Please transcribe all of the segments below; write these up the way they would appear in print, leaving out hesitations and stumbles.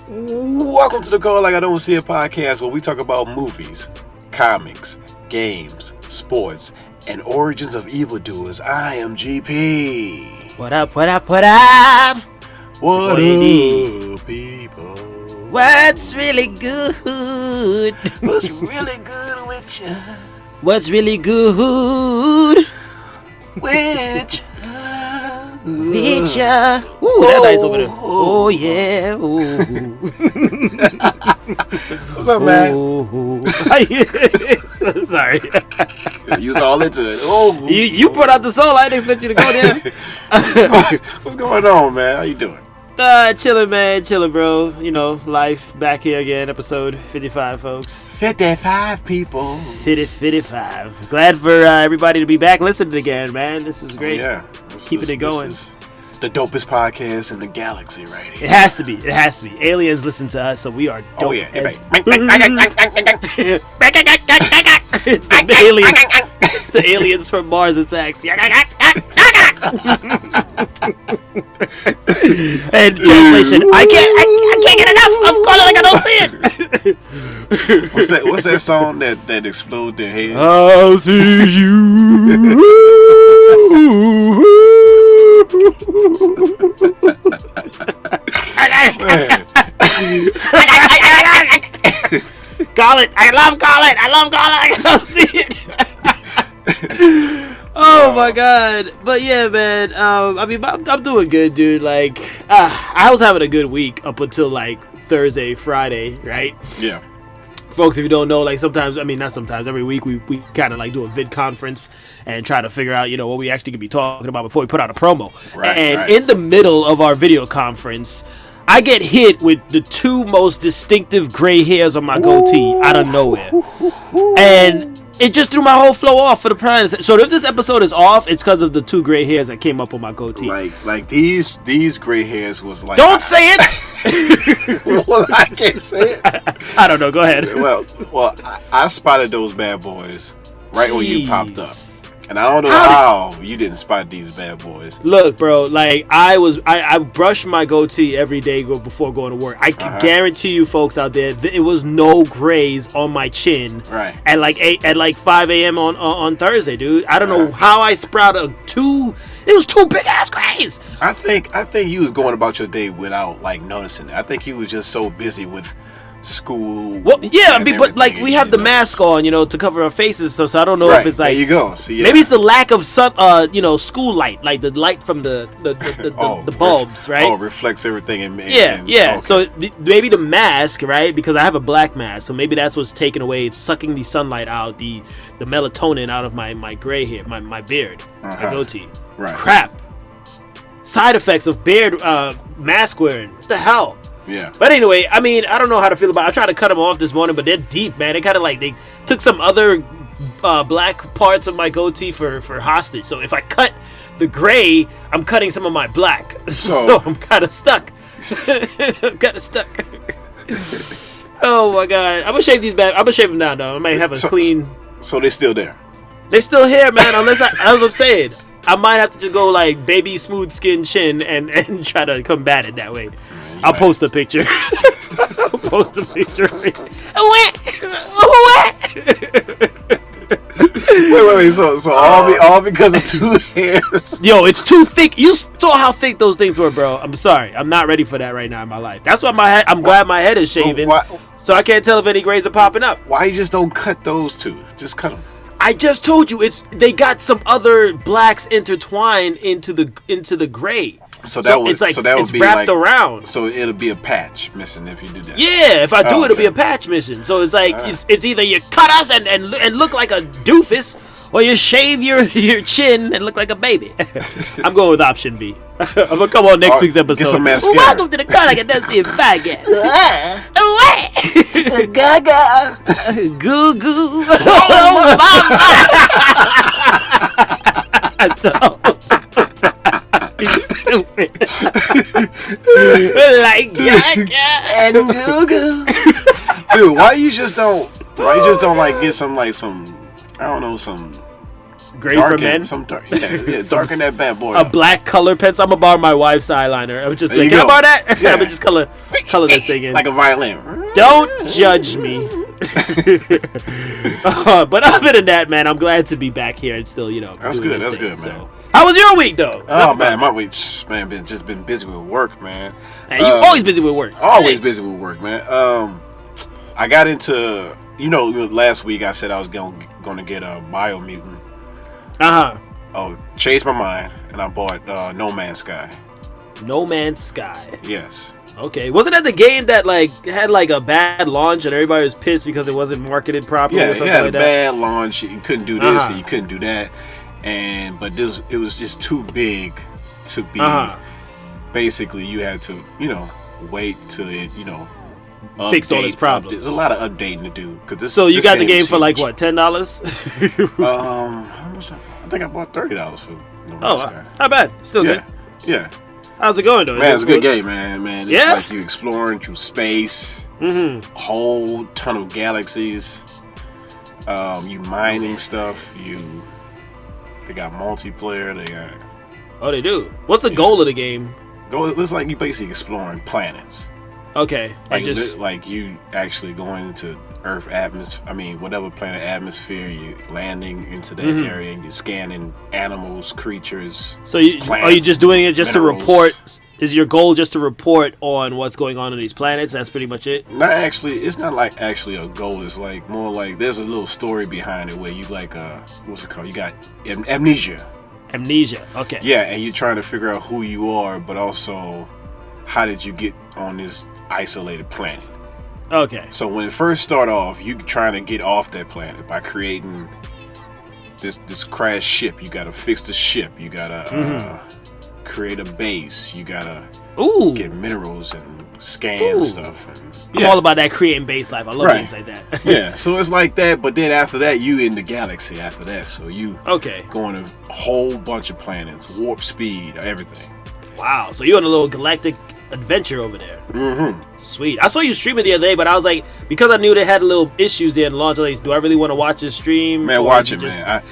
Welcome to the Call Like I Don't See It podcast, where we talk about movies, comics, games, sports, and origins of evildoers. I am GP. What up, what up, what up? What up, people? What's really good? What's really good with you? What's really good? Which? With ya. Ooh, that nice over there. Oh, yeah. Ooh. What's up, man? So sorry. You was all into it. Oh, You put out the soul. I didn't expect you to go there. What's going on, man? How you doing? Chilling, man. Chilling, bro. You know, life back here again. Episode 55, folks. 55 people. 55. Glad for everybody to be back listening again, man. This is great. Oh, yeah. Keeping it going. This is the dopest podcast in the galaxy right here. It has to be. It has to be. Aliens listen to us, so we are dope. Oh, yeah. It's the aliens. It's the aliens from Mars attacks. And translation, I can't get enough of Cruella like I don't see it. What's that song that explode their heads? I'll see you. Call it. I love Call it. I don't see it. Oh my god. But yeah, man, I mean, I'm doing good, dude. Like, I was having a good week up until like Thursday, Friday, right? Yeah. Folks, if you don't know, like sometimes, I mean, not sometimes, every week we kind of like do a vid conference and try to figure out, you know, what we actually could be talking about before we put out a promo. Right, and in the middle of our video conference, I get hit with the two most distinctive gray hairs on my goatee out of nowhere. And it just threw my whole flow off for the plan. So if this episode is off, it's because of the two gray hairs that came up on my goatee. Like these gray hairs was like. Don't say it. Well, I can't say it. I don't know. Go ahead. Well, I spotted those bad boys right when you popped up, and I don't know how you didn't spot these bad boys. Look, bro, like I brush my goatee every day before going to work. I can guarantee you folks out there, it was no grays on my chin. Right. At like 5 a.m. on Thursday, dude. I don't know how I sprouted it was two big ass grays. I think you was going about your day without like noticing it. I think you was just so busy with school. Well, yeah, I mean, but like we have the mask on, you know, to cover our faces, so I don't know if it's like. There you go. See, maybe it's the lack of sun, school light, like the light from the bulbs, right? Oh, reflects everything. Yeah. Okay. So maybe the mask, right? Because I have a black mask, so maybe that's what's taking away. It's sucking the sunlight out, the melatonin out of my gray hair, my beard, my goatee. Right. Crap. Side effects of beard mask wearing. What the hell? Yeah. But anyway, I mean, I don't know how to feel about it. I tried to cut them off this morning, but they're deep, man. They kind of like, they took some other black parts of my goatee for hostage. So if I cut the gray, I'm cutting some of my black. So I'm kind of stuck. Oh my god. I'm gonna shave these back. I'm gonna shave them down, though. I might have a clean. So they're still there? They're still here, man. Unless that's what I'm saying. I might have to just go like baby smooth skin chin and try to combat it that way. I'll post a picture. I'll post a picture. What? Wait. So all because of two hairs. Yo, it's too thick. You saw how thick those things were, bro. I'm sorry. I'm not ready for that right now in my life. That's why I'm glad my head is shaven, so I can't tell if any grays are popping up. Why you just don't cut those two? Just cut them. I just told you they got some other blacks intertwined into the gray. So that would be wrapped like, around. So it'll be a patch missing if you do that. Yeah, if I do it'll be a patch mission. So it's like it's either you cut us and look like a doofus, or you shave your chin and look like a baby. I'm going with option B. I'm gonna come on next week's episode. Get some mascara. Welcome to the Call Like I Don't See It podcast. Gaga, goo goo. Stupid. Like Gaga and goo goo. Dude, why you just don't like get some I don't know, some Great for men. Some dark, darken that bad boy. A black color pencil. I'm gonna borrow my wife's eyeliner. I'm just like, can I borrow that? Yeah. I'm just color this thing in. Like a violin. Don't judge me. But other than that, man, I'm glad to be back here and still, That's good. That's good, man. So. How was your week, though? Oh man, my week, man, been busy with work, man. And you always busy with work. Always busy with work, man. I got into, last week I said I was going to get a Biomutant. Oh, changed my mind, and I bought No Man's Sky. No Man's Sky. Yes. Okay, wasn't that the game that had a bad launch and everybody was pissed because it wasn't marketed properly? Yeah, or something it had like a that? bad launch. You couldn't do this, and you couldn't do that, but it was just too big to be. Basically, you had to wait till it fixed all its problems. There's a lot of updating to do So you got the game for what, $10? How much? I think I bought $30 for No Man's Sky. Not bad. Still good. Yeah. How's it going though? Man, it's a good game, man. It's like you exploring through space, a whole ton of galaxies. You mining stuff. They got multiplayer. They got. Oh, they do. What's the goal of the game? It's like you basically exploring planets. Okay, like you actually going into Earth atmosphere. I mean, whatever planet atmosphere, you landing into that area and you're scanning animals, creatures. So are you just doing it just minerals. To report? Is your goal just to report on what's going on these planets? That's pretty much it. Not actually. It's not like actually a goal. It's like more like there's a little story behind it where you what's it called? You got amnesia. Amnesia. Okay. Yeah, and you're trying to figure out who you are, but also how did you get on this isolated planet? Okay. So when it first start off, you trying to get off that planet by creating this crashed ship. You gotta fix the ship. You gotta create a base. You gotta get minerals and scan stuff. And, I'm all about that creating base life. I love games like that. Yeah, so it's like that, but then after that, you in the galaxy after that. So you going to a whole bunch of planets, warp speed, everything. Wow, so you're on a little galactic adventure over there. Sweet. I saw you streaming the other day, but I was like, because I knew they had little issues there in launch, I was like, do I really want to watch this stream? Man, watch it, man.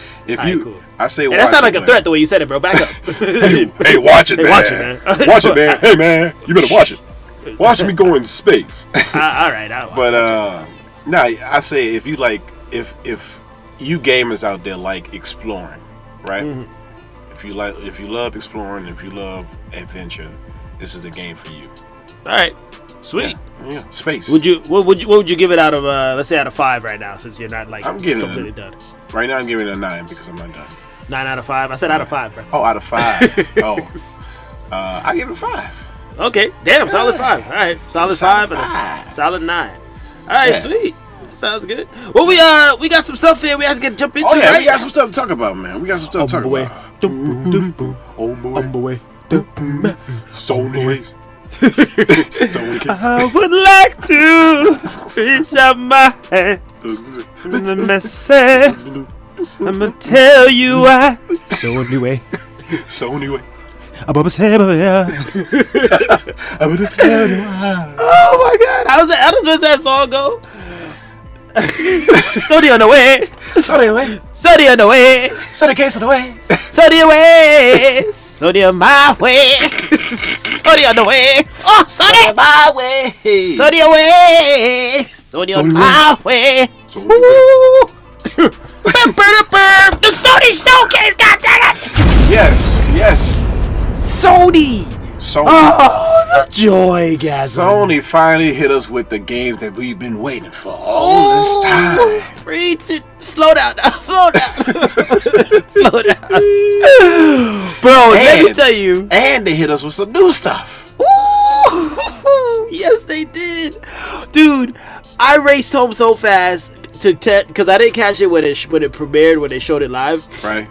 I say watch it. That sounded like a threat the way you said it, bro. Back up. hey, watch it, man. Watch it, man. Watch it, man. Hey, man, you better watch it. Watch me go into space. All right, I say if you if you gamers out there like exploring, right? If you love exploring, if you love adventure, this is the game for you. All right, sweet. Yeah. Space. What would you give it out of let's say out of 5 right now, since you're not I'm giving completely done. Right now I'm giving it a 9 because I'm not done. 9 out of 5. I said out of 5, bro. Oh, out of 5. I give it a 5. Okay, damn, solid 5. All right, solid 5 and a solid 9. All right, sweet. Sounds good. Well, we got some stuff here we have to jump into. Oh yeah, right? we got some stuff to talk about, man. We got some stuff to talk about. Sony. I would like to reach out my hand with a message. I'ma tell you why. Sony way. Sony way. Oh my God! How does that song go? Sony on the way. Sony away. Sony on the way. Sony case on the way. Sony away. Sony on my way. Sony on the way. Oh, Sony on my way. Sony away. Sony on my way. The Sony showcase, goddammit! Yes. Sony. Oh, the joy, guys. Sony finally hit us with the game that we've been waiting for all this time. Preach it. Slow down now. Slow down. Slow down. Bro, let me tell you. And they hit us with some new stuff. Ooh, yes, they did. Dude, I raced home so fast because I didn't catch it when it premiered, when they showed it live. Right.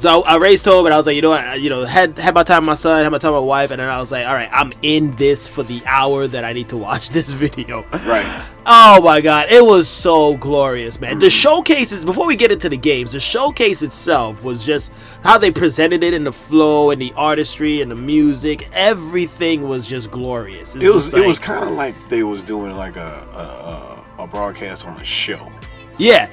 So I raced home and I was like, you know what, had my time with my son, had my time with my wife, and then I was like, all right, I'm in this for the hour that I need to watch this video. Right. Oh my God, it was so glorious, man. The showcases, before we get into the games, the showcase itself was just how they presented it, and the flow and the artistry and the music. Everything was just glorious. It was kind of like they was doing like a broadcast on a show. Yeah,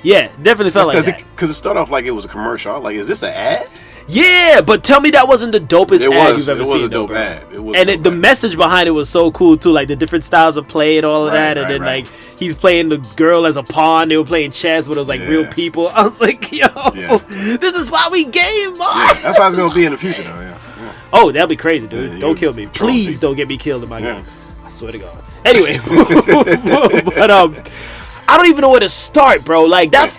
definitely felt like that. Because it started off like it was a commercial. I was like, is this an ad? Yeah, but tell me that wasn't the dopest ad you've ever seen. It was a dope ad. And the message behind it was so cool too, like the different styles of play and all of that. And then like he's playing the girl as a pawn. They were playing chess, but it was like real people. I was like, yo, this is why we game, boy. Yeah, that's how it's gonna be in the future, though. Yeah. Oh, that'd be crazy, dude. Don't kill me, please. Don't get me killed in my game. I swear to God. Anyway, but I don't even know where to start, bro. Like that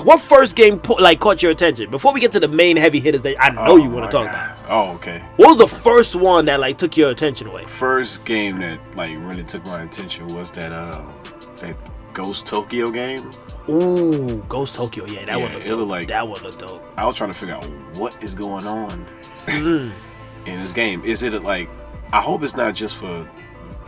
what first game caught your attention? Before we get to the main heavy hitters that I know you want to talk about. Oh, okay. What was the first one that like took your attention away? First game that like really took my attention was that Ghost Tokyo game. Ooh, Ghost Tokyo. Yeah, that one looked dope. That one looked dope. I was trying to figure out what is going on in this game. Is it like? I hope it's not just for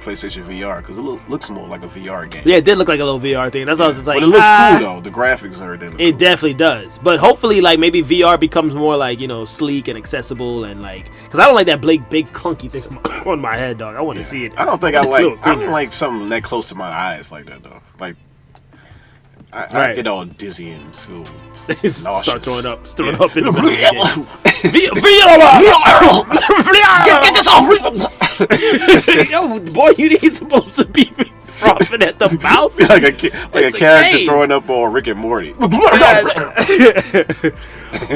PlayStation VR, because it looks more like a VR game. Yeah, it did look like a little VR thing. That's what I was just like. But it looks cool though. The graphics are there. It definitely does. But hopefully, like maybe VR becomes more like sleek and accessible and like, because I don't like that big clunky thing on my head, dog. I want to see it. I don't think I don't like something that close to my eyes like that though. Like I get all dizzy and feel nauseous. Start throwing up in the middle of Get this off! Yo, boy, you ain't supposed to be frothing at the mouth. like a character throwing up on Rick and Morty.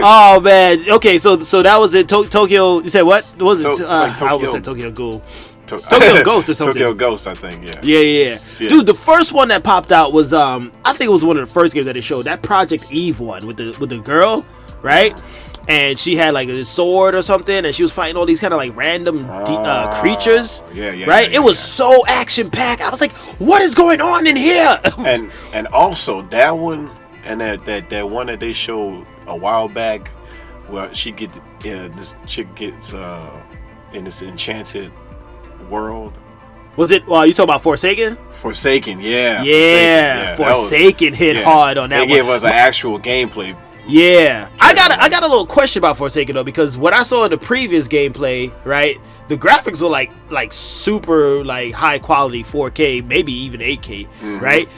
Oh man. Okay, so that was it. Tokyo. You said what? Was it? I would say Tokyo Ghoul. Tokyo Ghost or something. Tokyo Ghost, I think. Yeah. Dude, the first one that popped out was I think it was one of the first games that they showed. That Project Eve one with the girl, right? And she had like a sword or something, and she was fighting all these kind of like random creatures. Right? It was so action packed. I was like, what is going on in here? and also that one and that one that they showed a while back, where this chick gets in this enchanted world. Was it? Well, you talking about Forsaken? Forsaken, yeah. Forsaken hit hard on that. They gave us an actual gameplay. Yeah, I got a little question about Forsaken though, because what I saw in the previous gameplay, right, the graphics were like super like high quality 4K, maybe even 8K, right?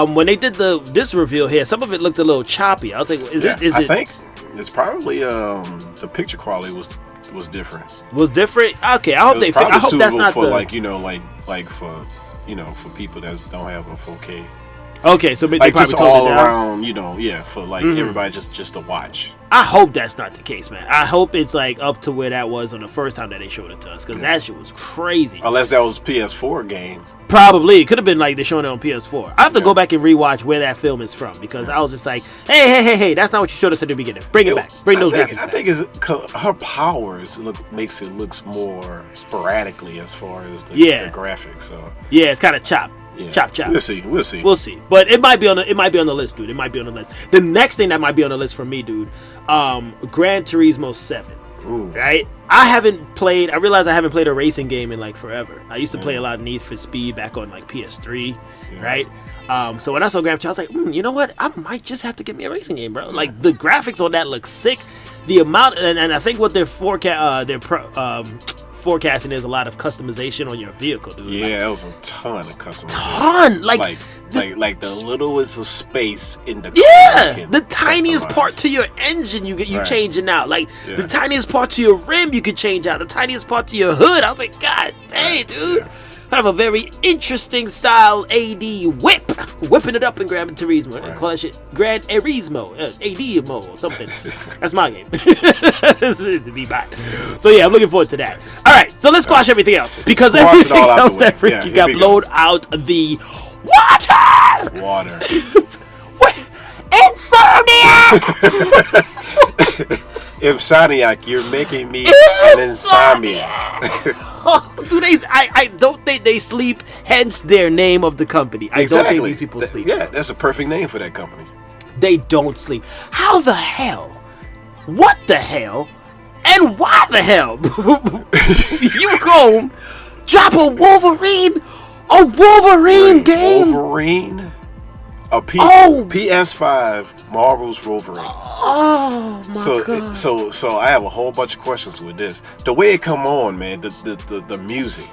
When they did this reveal here, some of it looked a little choppy. I was like, I think it's probably the picture quality was different. Was different? Okay, I hope that's not for like for for people that don't have a 4K. Okay, so they like probably just toned all it down. around, for like everybody just to watch. I hope that's not the case, man. I hope it's like up to where that was on the first time that they showed it to us, because that shit was crazy. Unless that was PS4 game. Probably. It could have been like they're showing it on PS4. I have to go back and rewatch where that film is from, because I was just like, hey, that's not what you showed us at the beginning. Bring it back. Bring those graphics back. I think it's her powers makes it looks more sporadically as far as the graphics. So yeah, it's kind of chopped. Yeah. Chop. We'll see. But it might be on the list, dude. It might be on the list. The next thing that might be on the list for me, dude, Gran Turismo 7. Ooh. Right? I realized I haven't played a racing game in like forever. I used to play a lot of Need for Speed back on like PS3, right? So when I saw Gran Turismo, I was like, you know what? I might just have to get me a racing game, bro. Like the graphics on that look sick. The amount, and I think what they're forecasting is a lot of customization on your vehicle, dude. Yeah, it was a ton of customization. Like the littlest of space in the car. The tiniest part to your engine you changing out. Like the tiniest part to your rim you could change out. The tiniest part to your hood. I was like, God dang, dude. I have a very interesting style AD whipping it up in Gran Turismo. I call that shit Gran Turismo, AD mo or something. That's my game. To be back. So yeah, I'm looking forward to that. All right, so let's squash everything else, because everything else that freaking got blown out the water. Insomniac. Insomniac, you're making me an insomniac. Do they? I don't think they sleep. Hence their name of the company. I don't think these people sleep. Yeah, that's a perfect name for that company. They don't sleep. How the hell? What the hell? And why the hell? You go drop a Wolverine game? Wolverine? PS5 Marvel's Wolverine. Oh my god. So I have a whole bunch of questions with this. The way it come on, man, the music,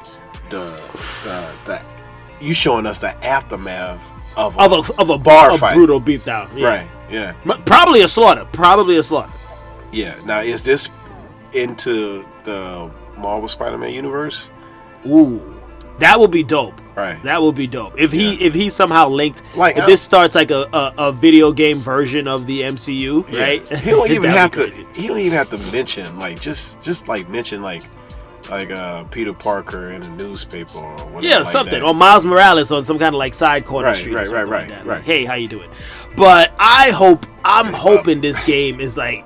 the you showing us the aftermath of a bar fight. brutal beatdown. Yeah. Right. Yeah. Probably a slaughter. Yeah. Now, is this into the Marvel Spider-Man universe? Ooh, that would be dope. Right. That would be dope. If he somehow linked, like, if this starts like a video game version of the MCU, right? He don't even have to. He don't even have to mention just like mention like Peter Parker in a newspaper or whatever. Yeah, like something. that. Or Miles Morales on some kind of like side corner street or something like that. Like, hey, how you doing? But I'm hoping this game is like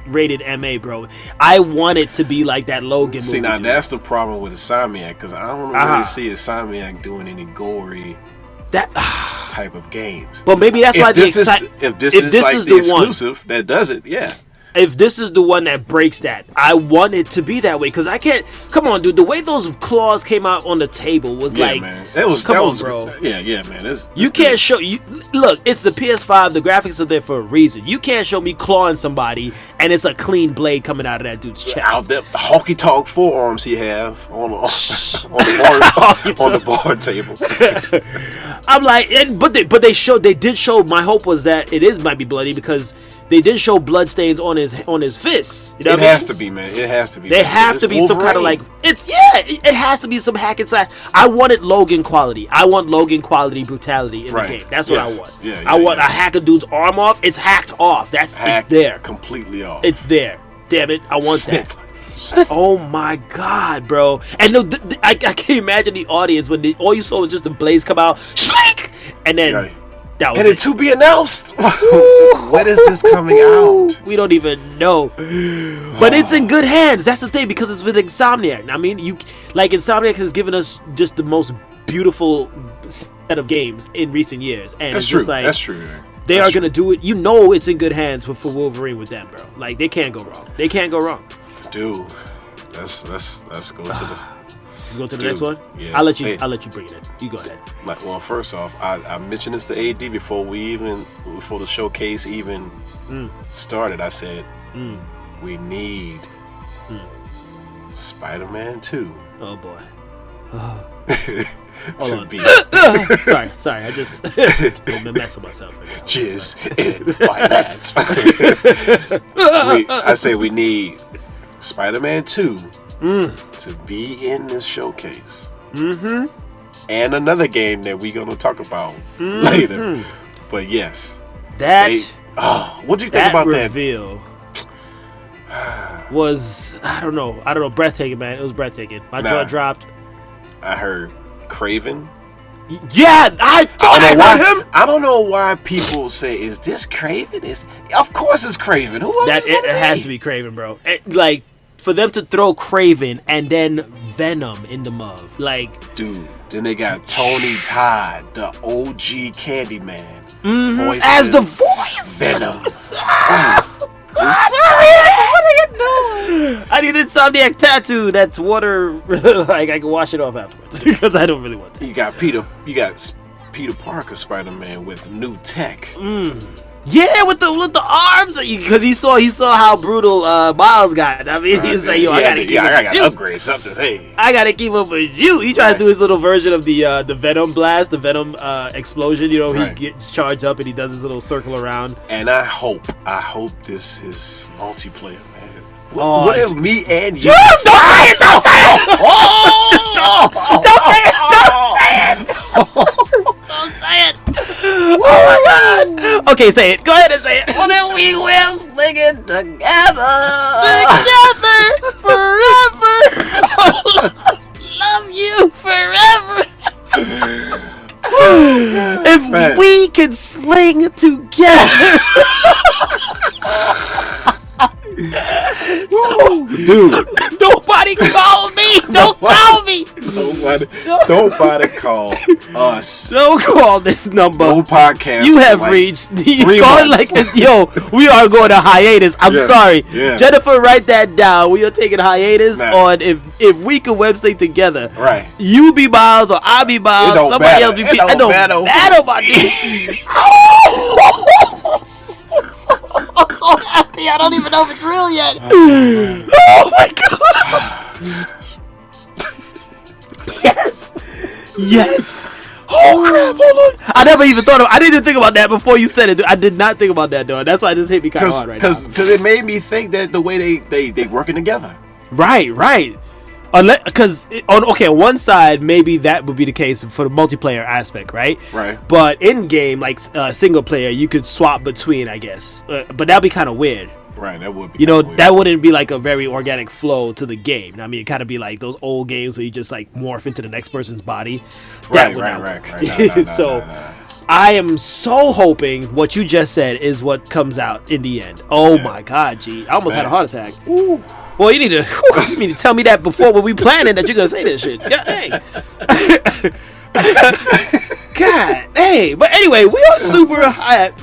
rated MA, bro. I want it to be like that Logan movie. See, now that's the problem with Insomniac, because I don't really see Insomniac doing any gory type of games. But maybe that's why if this is the exclusive that does it, yeah. If this is the one that breaks that, I want it to be that way, because I can't. Come on, dude. The way those claws came out on the table was like, man. That was bro. Yeah, man. You can't show you. Look, it's the PS5. The graphics are there for a reason. You can't show me clawing somebody and it's a clean blade coming out of that dude's chest. The honky tonk forearms he have on the bar table. I'm like, but they did show. My hope was that might be bloody, because they did show blood stains on his fists. You know it has to be, man. It has to be. They have to be Wolverine. Some kind of like it has to be some hack and slash. I wanted Logan quality. I want Logan quality brutality in the game. That's what I want. I want a hack a dude's arm off. It's hacked off. It's there. Completely off. It's there. Damn it. I want that. Oh my god, bro. And no, I can't imagine the audience when all you saw was just the blades come out, shriek, and then that was it to be announced. When is this coming out? We don't even know. But it's in good hands. That's the thing, because it's with Insomniac. I mean, Insomniac has given us just the most beautiful set of games in recent years, and that's it's true. Just like That's true. They are gonna do it. You know, it's in good hands for Wolverine with them, bro. Like, they can't go wrong. They can't go wrong. Dude, let's go to the. You go to the next one. Yeah. I'll let you bring it in. You go ahead. Well, first off, I mentioned this to AD before the showcase even started. I said we need Spider-Man 2. Oh boy. to be. Sorry. I just been messing myself. Jizz in my pants. I say we need Spider-Man 2 to be in this showcase. And another game that we're going to talk about later. But yes. What do you think about that reveal? Was, I don't know, breathtaking, man. It was breathtaking. My jaw dropped. I heard Craven. Yeah, I thought I heard him. I don't know why people say, "Is this Craven?" Of course it's Craven. Who else? It has to be Craven, bro. Like, for them to throw Craven and then Venom in the mug, like, dude. Then they got Tony Todd, the OG Candyman, as the voice. Venom. What are you doing? I need an Insomniac tattoo that's water, like I can wash it off afterwards, because I don't really want that. You got Peter Parker Spider-Man with new tech. Yeah, with the arms, because he saw how brutal Miles got. I mean, he's like, yo, I gotta upgrade something. Hey, I gotta keep up with you. He tried to do his little version of the Venom blast, the Venom explosion. You know, he gets charged up and he does his little circle around. And I hope this is multiplayer, man. What if me and you? Don't say it! Don't say it! Don't say it! Oh my god! Okay, say it. Go ahead and say it. What if we will sling it together? Together forever. Love you forever. If we can sling together. Dude, nobody call me. Don't call me. Nobody call us. Don't call this number. No podcast. You have reached. You call it like, yo, we are going to hiatus. I'm sorry, Jennifer. Write that down. We are taking hiatus on if we could website together. Right. You be Miles or I be Miles. Somebody else be. It don't matter. I'm so happy. I don't even know if it's real yet. Oh my god. Yes. Oh crap! Hold on. I never even thought of. I didn't think about that before you said it. I did not think about that, though. That's why it just hit me kind of hard right now. Because it made me think that the way they working together. Right. Because on one side maybe that would be the case for the multiplayer aspect, right? But in game, like single player, you could swap between, I guess, but that'd be kind of weird. Right, that would be. Weird. That wouldn't be like a very organic flow to the game. I mean, it kind of be like those old games where you just like morph into the next person's body. Right. So I am so hoping what you just said is what comes out in the end. Oh my God, G! I almost had a heart attack. Ooh. Well, you need to tell me that before when we planning that you're gonna say this shit. God dang. God dang. But anyway, we are super hype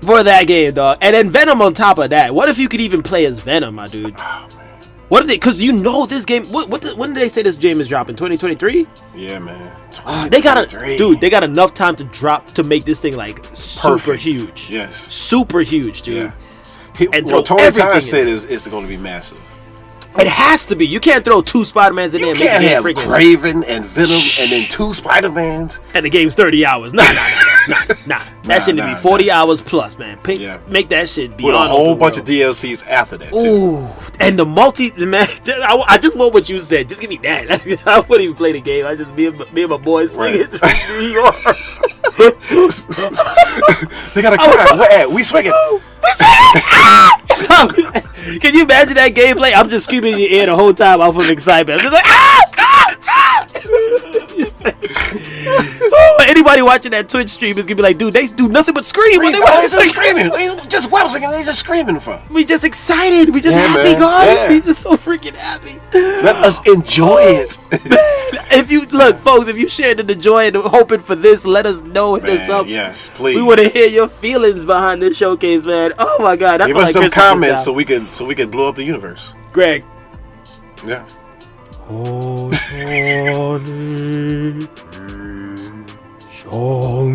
for that game, dog. And then Venom on top of that. What if you could even play as Venom, my dude? Oh, man. What if they? Because this game. When did they say this game is dropping? 2023? Yeah, man. They got enough time to drop to make this thing like super huge. Yes. Super huge, dude. Yeah. Tony Todd said it's going to be massive. It has to be. You can't throw 2 Spider-Mans in there. You can't have Craven and Venom and then 2 Spider-Mans. And the game's 30 hours. Nah. That shouldn't be 40 hours plus, man. Make that shit be with a whole bunch of DLCs after that, too. Ooh. And the man, I just want what you said. Just give me that. I wouldn't even play the game. I just me and my boys swinging through New York. They got a cry. Where at? We swinging. Can you imagine that gameplay? I'm just screaming in your ear the whole time off of excitement. I'm just like, anybody watching that Twitch stream is gonna be like, dude, they do nothing but scream. They just screaming. Just what are they just screaming for? We just excited. We just happy, God. Yeah. We just so freaking happy. Let us enjoy it. If you look, folks, if you shared the joy and hoping for this, let us know this up. Yes, please. We want to hear your feelings behind this showcase, man. Oh my God, give us some comments so we can blow up the universe. Greg. Yeah. Oh, Johnny. Oh.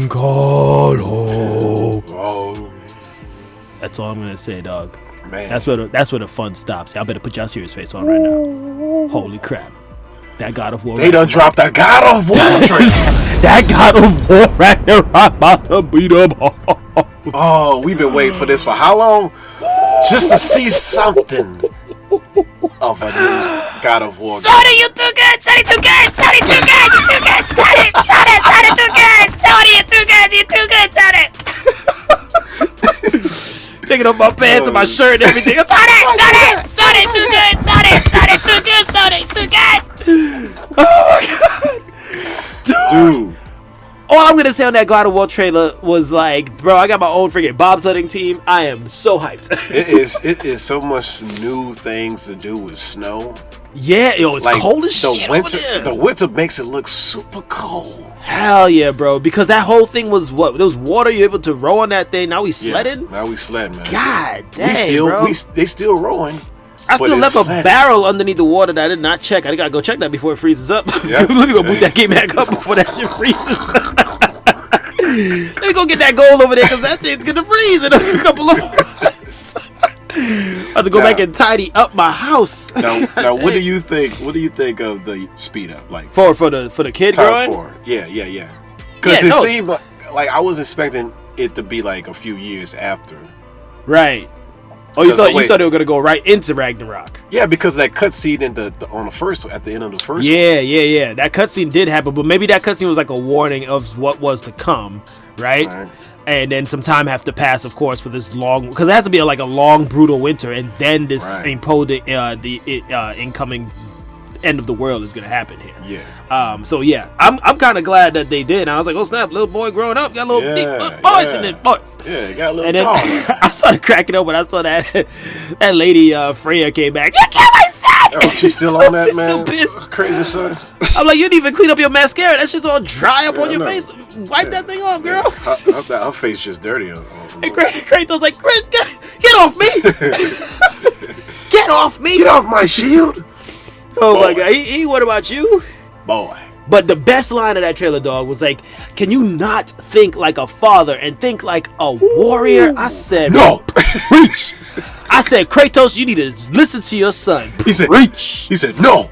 That's all I'm gonna say, dog. Man. That's where the fun stops. Y'all better put y'all serious face on right now. Holy crap. That God of War. They done dropped that God of War trailer. That God of War Ragnarok about to beat up. Oh, we've been waiting for this for how long? Just to see something of a new God of War. Sony, you too good. Sony, too good. Sony, too good. You too good. Sony, too good. Sony, you too good. You too good, Sony. Taking off my pants and my shirt and everything. Sony, too good. Sony, too good. Sony, too good. Oh my God, dude. All I'm gonna say on that God of War trailer was like, bro, I got my own freaking bobsledding team. I am so hyped. It is so much new things to do with snow. Yeah, it's like, cold as shit. The winter makes it look super cold. Hell yeah, bro! Because that whole thing was what? There was water. You able to row on that thing? Now we sledding. Yeah, now we sledding, man. God dang, bro. They still rowing. I still left a barrel underneath the water that I did not check. I gotta go check that before it freezes up. Yep. Let me go boot that game back up before that shit freezes. Let me go get that gold over there because that thing's gonna freeze in a couple of months. I have to go back and tidy up my house. Now, what do you think? What do you think of the speed up, like for the kid growing? Yeah. Because it seemed like I was expecting it to be like a few years after. Right. Oh, you thought they were gonna go right into Ragnarok? Yeah, because that cutscene at the end of the first. Yeah. That cutscene did happen, but maybe that cutscene was like a warning of what was to come, right? And then some time have to pass, of course, for this long, because it has to be like a long, brutal winter, and then this imposing incoming end of the world is gonna happen here. Yeah. So yeah, I'm kind of glad that they did. And I was like, oh snap, little boy growing up, got little big boys in it, boys. Yeah, got a little and then tall. I started cracking up when I saw that lady Freya came back. You killed my son. Oh, she's still on that, man. So pissed. Crazy son. I'm like, you didn't even clean up your mascara. That shit's all dry up on your face. Wipe that thing off, girl. Her face just dirty. And Kratos like, Chris, get off me. Get off me. Get off my shield. Oh my God. What about you? Boy. But the best line of that trailer, dog, was like, can you not think like a father and think like a warrior? I said, no. Preach. I said, Kratos, you need to listen to your son. He said, Preach. He said, no.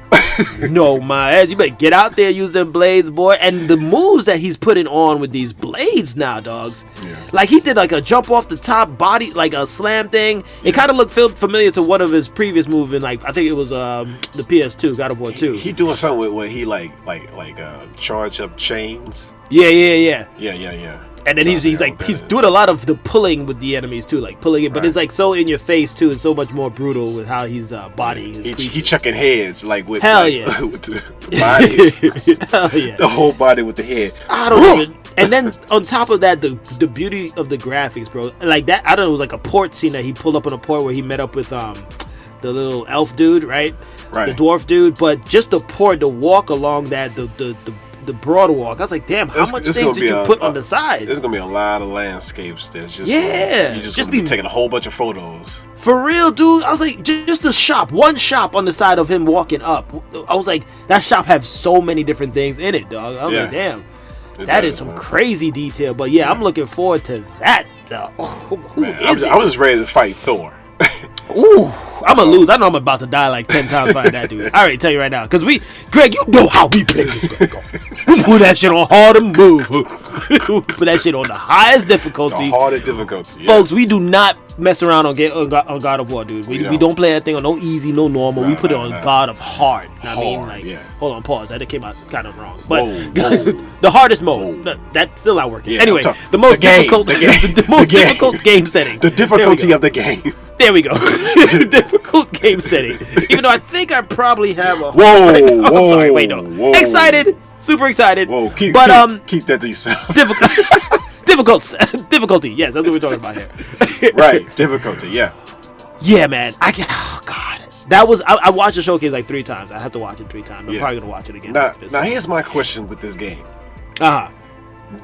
No, my ass. You better get out there, use them blades, boy. And the moves that he's putting on with these blades now, dogs. Yeah. Like, he did like a jump off the top body, like a slam thing. It kind of looked familiar to one of his previous moves in, like, I think it was the PS2, God of War 2. He doing something with where he like charge up chains. Yeah. Yeah. And then he's doing a lot of the pulling with the enemies too, like pulling it, but it's like so in your face too. It's so much more brutal with how he's bodying his He chucking heads like with hell like, yeah with the bodies. Hell yeah, the whole body with the head. I don't even. And then on top of that, the beauty of the graphics, bro. Like that, I don't know. It was like a port scene that he pulled up on a port where he met up with the little elf dude, right? The dwarf dude. But just the port, the walk along that, the broad walk. I was like, damn, how much things did you put on the sides? There's gonna be a lot of landscapes that's just you're just gonna be taking a whole bunch of photos. For real, dude. I was like, just the shop, one shop on the side of him walking up. I was like, that shop has so many different things in it, dog. I was like, damn, that is some crazy detail. But yeah, I'm looking forward to that. I was just ready to fight Thor. Ooh, I'm gonna lose. I know I'm about to die like 10 times by that dude. I already tell you right now, because Greg, you know how we play this. We put that shit on hard and move. Put that shit on the highest difficulty. The hardest difficulty, folks. We do not mess around on God of War, dude. We don't play that thing on no easy, no normal. We put it on God of hard. I mean, like, hold on, pause. That came out kind of wrong, but the hardest mode, that's still not working. Anyway, the most difficult game setting. The difficulty of the game. There we go. Difficult game setting. Even though I think I probably have a. Whoa! I'm sorry. Wait, no. Excited. Super excited. Whoa! Keep that to yourself. Difficulty. Yes, that's what we're talking about here. Right. Difficulty. Yeah. Yeah, man. Oh God. That was. I watched the showcase like 3 times. I have to watch it 3 times. I'm probably gonna watch it again. Now here's my question with this game.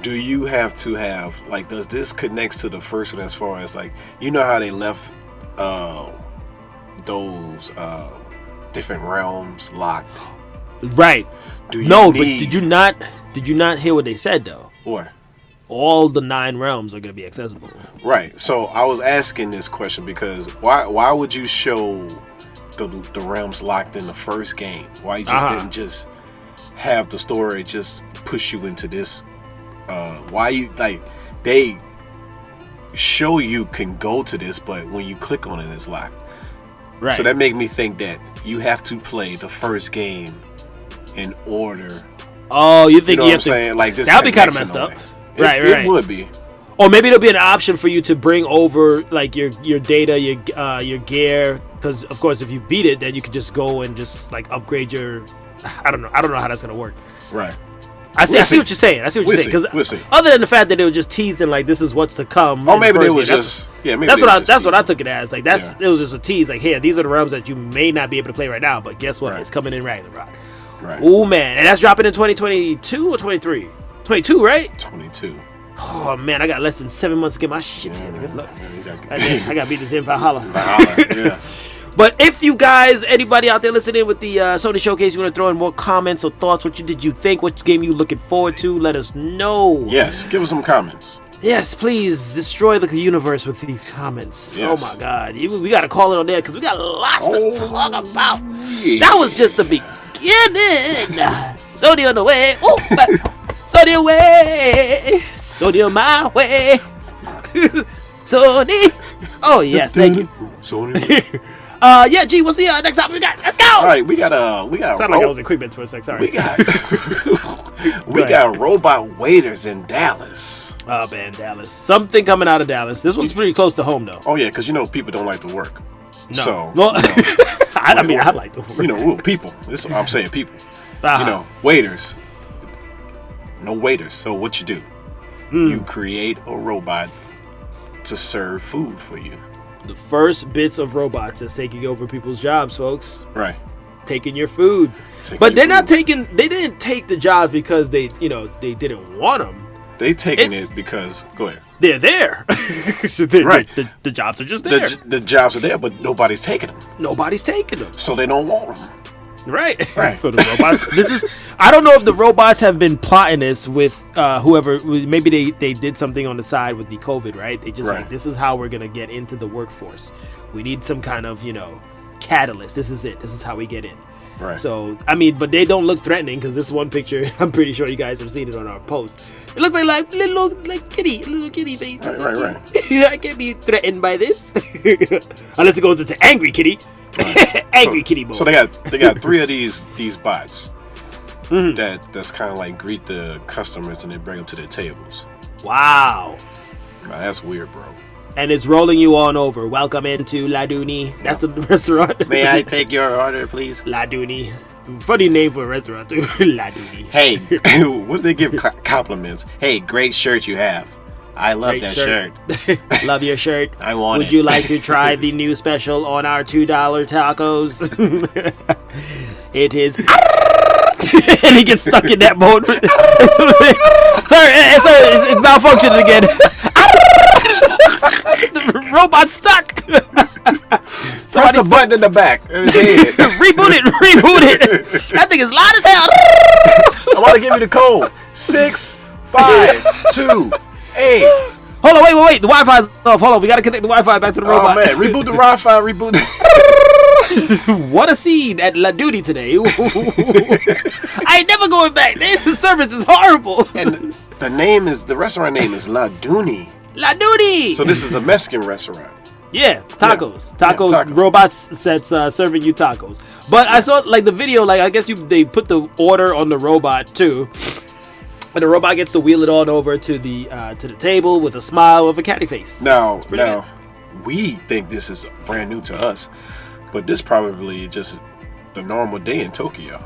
Do you have to have does this connect to the first one as far as you know how they left those different realms locked? Right. But did you not hear what they said though? What? All the 9 realms are going to be accessible. Right. So I was asking this question because why would you show the realms locked in the first game? Why you just didn't just have the story just push you into this? Why you they show you can go to this, but when you click on it, it's locked. Right. So that made me think that you have to play the first game in order. Oh, you think you have to? Saying? This that'd be kind of messed up. Right. It would be. Or maybe there'll be an option for you to bring over your data, your gear, because of course if you beat it, then you could just go and just upgrade your. I don't know how that's gonna work. Right. I see what you're saying. Because other than the fact that they were just teasing this is what's to come. Or maybe they was just that's what I took it as. It was just a tease. Here, these are the realms that you may not be able to play right now, but guess what? It's coming in Ragnarok. Right. Oh man, and that's dropping in 2022 or 23. 22, right? 22. Oh man, I got less than 7 months to get my shit together. Good luck. I got to beat this in Valhalla. Yeah. But if you guys, anybody out there listening with the Sony Showcase, you want to throw in more comments or thoughts, what did you think? What game you looking forward to? Let us know. Yes, give us some comments. Yes, please destroy the universe with these comments. Yes. Oh my God, we got to call it on there because we got lots to talk about. Yeah. That was just the beginning. Sony on the way. Oh, Sony away. Sony on my way. Sony. Oh yes, thank you. Sony. Yeah, G, what's the next topic we got? Let's go. All right, we got sounded like I was in Quick Bits for a sec. Sorry. We got robot waiters in Dallas. Oh man, Dallas. Something coming out of Dallas. This one's pretty close to home though. Oh yeah, because people don't like to work. No. So, well, I like to work. People. I'm saying people. Waiters. No waiters. So what you do? You create a robot to serve food for you. The first bits of robots that's taking over people's jobs, folks. Right. Taking your food. But they're not taking. They didn't take the jobs because they didn't want them. They taking it because go ahead. They're there. Right. The jobs are just there. The jobs are there, but nobody's taking them. Nobody's taking them. So they don't want them. Right. Right. So the robots. I don't know if the robots have been plotting this with whoever. Maybe they did something on the side with the COVID, right? They just Right. like, this is how we're gonna get into the workforce. We need some kind of catalyst. This is it. This is how we get in. Right. So I mean, but they don't look threatening because this one picture, I'm pretty sure you guys have seen it on our post. It looks like little kitty face. Right. I can't be threatened by this unless it goes into angry kitty. Angry kitty mode. So they got 3 of these bots that's kind of like greet the customers and then bring them to their tables. Wow. Now, that's weird, bro. And it's rolling you on over. Welcome into La Dooney. That's the restaurant. May I take your order, please? La Dooney. Funny name for a restaurant too. La Dooney. Hey, what do they give compliments? Hey, great shirt you have. I love Great that shirt. Love your shirt. I want it. Would you like to try the new special on our $2 tacos? It is. And he gets stuck in that mode. Sorry, it's malfunctioning again. The robot's stuck. Press the button in the back. Reboot it. That thing is loud as hell. I want to give you the code. 6, 5, 2, 8. Hold on, wait. The Wi-Fi's off. Hold on, we gotta connect the Wi-Fi back to the robot. Oh man, reboot the Wi-Fi. Reboot. What a scene at La Duty today. I ain't never going back. The service is horrible. And the restaurant name is La Dooney. La Duty. So this is a Mexican restaurant. Yeah, tacos. Yeah, Tacos. tacos. Robots that's serving you tacos. But I saw like the video. Like I guess they put the order on the robot too. And the robot gets to wheel it on over to the table with a smile with a catty face. Now, good. we think this is brand new to us, but this probably just the normal day in Tokyo.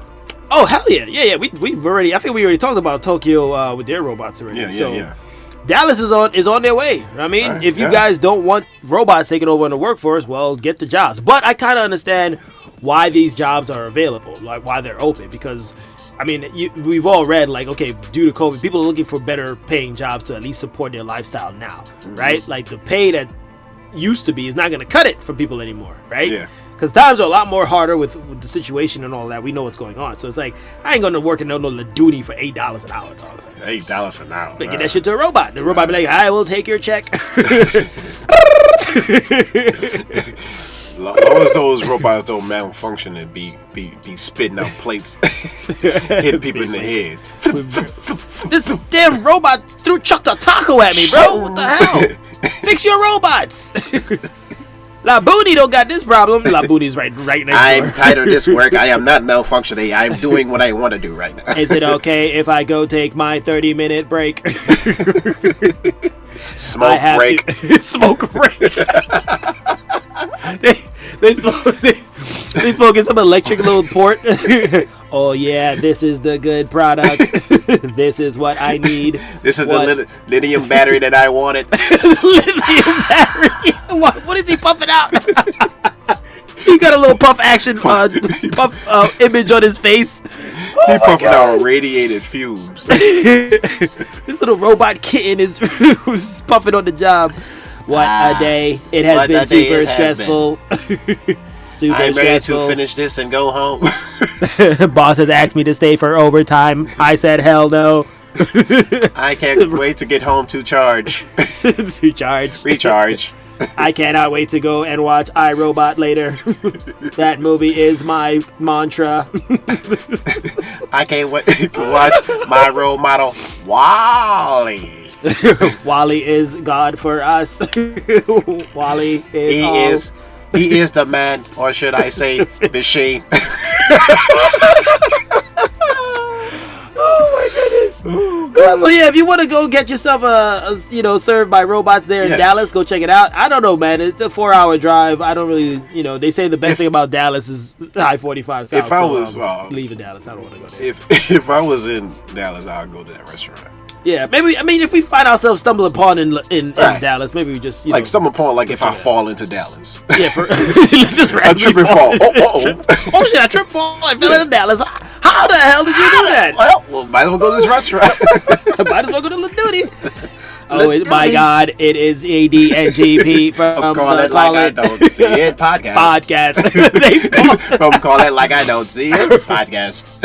Oh hell yeah. We've already. I think we already talked about Tokyo with their robots already. Yeah. Dallas is on their way. I mean, Right, if you guys don't want robots taking over in the workforce, well, get the jobs. But I kind of understand why these jobs are available, like why they're open, because. I mean, we've all read, like, okay, due to COVID, people are looking for better paying jobs to at least support their lifestyle now, right? Like, the pay that used to be is not going to cut it for people anymore, right? Yeah. Because times are a lot more harder with the situation and all that. We know what's going on. So it's like, I ain't going to work in no duty for $8 an hour, dog. $8 an hour. But get that shit to a robot. The robot be like, I will take your check. As long as those robots don't malfunction and be spitting out plates, hitting people in the head. This damn robot chucked a taco at me, bro. What the hell? Fix your robots. La Booney don't got this problem. La Booney's right next door. I'm tired of this work. I am not malfunctioning. I'm doing what I want to do right now. Is it okay if I go take my 30-minute break? Smoke break. Smoke break. They smoking some electric little port. Oh yeah, this is the good product. This is what I need. This is the lithium battery that I wanted. Lithium battery. What is he puffing out? He got a little puff action image on his face. He puffing out radiated fumes. This little robot kitten is puffing on the job. What a day. It has been super stressful. I'm ready to finish this and go home. Boss has asked me to stay for overtime. I said hell no. I can't wait to get home to charge. Recharge. I cannot wait to go and watch iRobot later. That movie is my mantra. I can't wait to watch my role model, Wally. Wally is God for us. Wally is He is the man, or should I say, machine. Oh my goodness. So yeah, if you want to go get yourself served by robots there in Dallas, go check it out. I don't know, man. It's a 4-hour drive. I don't really, they say the best thing about Dallas is I-45 South. If I was leaving Dallas, I don't want to go there. If I was in Dallas, I'd go to that restaurant. Yeah, maybe. I mean, if we find ourselves stumbling upon in Dallas, maybe we just stumble upon if I fall into Dallas. Yeah, just I trip and fall. Oh shit! I tripped, fall, I fell into Dallas. How the hell did you do that? Well, might as well go to this restaurant. Might as well go to La Duty. My God, it is ADNGP from Call It Like I Don't See It podcast. From Call It Like I Don't See It podcast.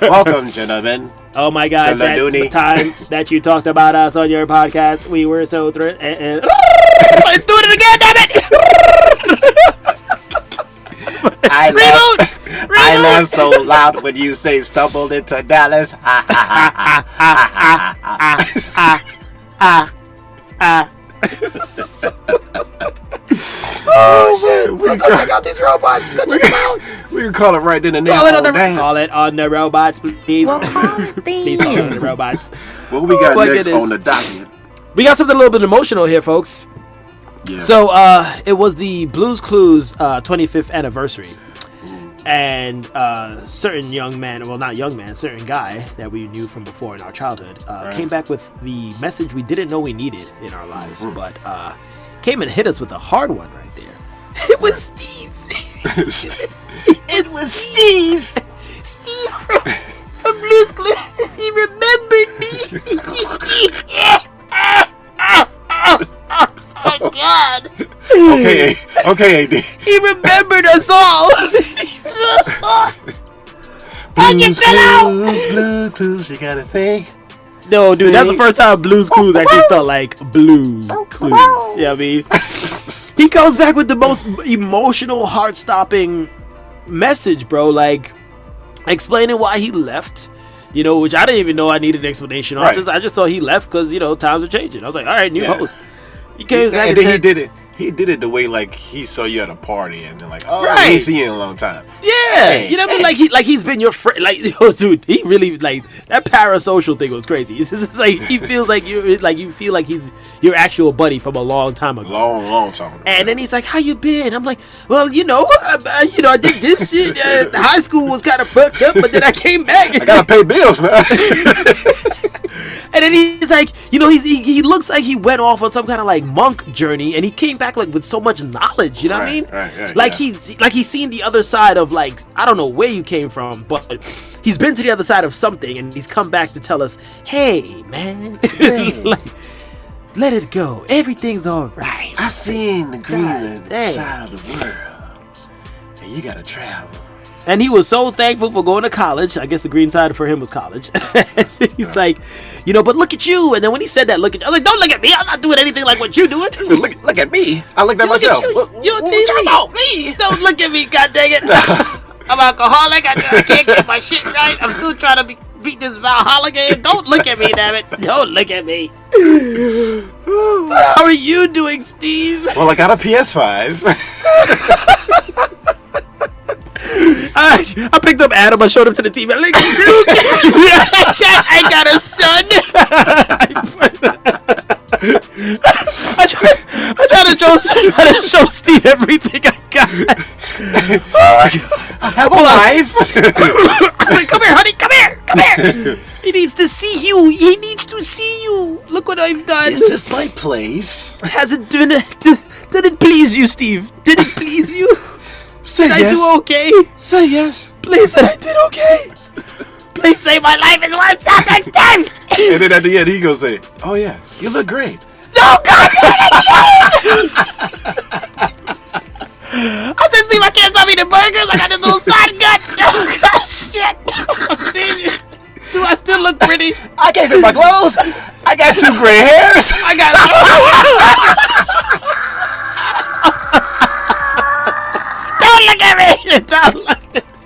Welcome, gentlemen. Oh my God, that time that you talked about us on your podcast, we were so thrilled. Let's do it again, damn it! I laugh so loud when you say stumbled into Dallas. Oh shit! So go check out these robots. Go check them out. We can call it right then and there. Call it on the robots, please. Please call it on the robots. What we got next on the docket? We got something a little bit emotional here, folks. Yeah. So it was the Blue's Clues 25th anniversary. And certain young man, well, not young man, certain guy that we knew from before in our childhood came back with the message we didn't know we needed in our lives, but came and hit us with a hard one right there. It was Steve. It was Steve. Steve from Blue's Clues. He remembered me. Oh my God. Okay, AD. He remembered us all. Blues Clues, you gotta think. No, dude, that's the first time Blues Clues actually felt like Blue Clues. You know what I mean? He comes back with the most emotional, heart-stopping message, bro. Like, explaining why he left. You know, which I didn't even know I needed an explanation on. Right. I just thought he left because, you know, times are changing. I was like, all right, new host. He came back and then he did it. He did it the way like he saw you at a party and then like, oh, I ain't seen you in a long time. Yeah, hey, you know what I mean? Like he's been your friend. Like, yo, dude, he really like that parasocial thing was crazy. It's just like he feels like you feel like he's your actual buddy from a long time ago. Long time ago. And then he's like, "How you been?" I'm like, "Well, you know, I did this shit. High school was kind of fucked up, but then I came back. I gotta pay bills now." And then he's like, you know, he looks like he went off on some kind of like monk journey, and he came back like with so much knowledge. You know what I mean? Right, like he's seen the other side of like I don't know where you came from, but he's been to the other side of something, and he's come back to tell us, "Hey, man, like, let it go. Everything's all right. I seen the green side of the world, and you gotta travel." And he was so thankful for going to college. I guess the green side for him was college. He's like, you know, but look at you. And then when he said that, I was like, don't look at me. I'm not doing anything like what you're doing. Look at me. I look at myself. You're talking about me. Don't look at me, god dang it. I'm alcoholic. I can't get my shit right. I'm still trying to beat this Valhalla game. Don't look at me, damn it. Don't look at me. But how are you doing, Steve? Well, I got a PS5. I picked up Adam. I showed him to the TV. I'm like, look, I got a son. I try to show Steve everything I got. I have a wife. I'm like, come here, honey. Come here. He needs to see you. He needs to see you. Look what I've done. Is this my place? Has it been? Did it please you, Steve? Did it please you? Say did yes. I do okay? Say yes. Please, that I did okay. Please say my life is worth something, Steve. And then at the end, he gonna say, "Oh yeah, you look great." No, God, I said, Steve, I can't stop eating burgers. I got this little side gut. Oh, God, shit. Steve, do I still look pretty? I gave him my clothes. I got 2 gray hairs. I got. Don't look at me!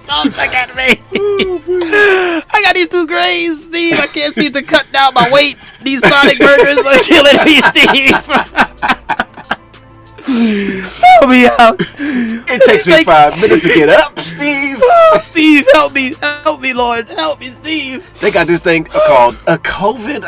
Don't look at me! I got these 2 grays, Steve. I can't seem to cut down my weight. These Sonic burgers are killing me, Steve. Help me out. It takes me 5 minutes to get up, Steve. Oh, Steve, help me, Lord, help me, Steve. They got this thing called a COVID.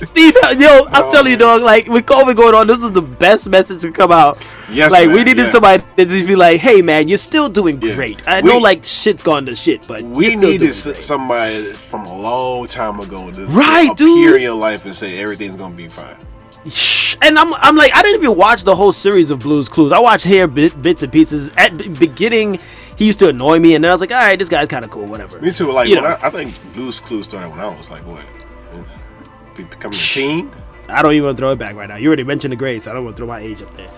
Steve, yo, I'm telling you, dog. Like with COVID going on, this is the best message to come out. Yes, like man, we needed somebody to just be like, "Hey, man, you're still doing great." I know, like shit's gone to shit, but we needed somebody from a long time ago to dude, appear in your life and say everything's gonna be fine. And I'm like, I didn't even watch the whole series of Blue's Clues. I watched bits and pieces. At the beginning, he used to annoy me, and then I was like, all right, this guy's kind of cool, whatever. Me too. Like, I think Blue's Clues started when I was like, what, becoming a teen? I don't even want to throw it back right now. You already mentioned the grade, so I don't want to throw my age up there.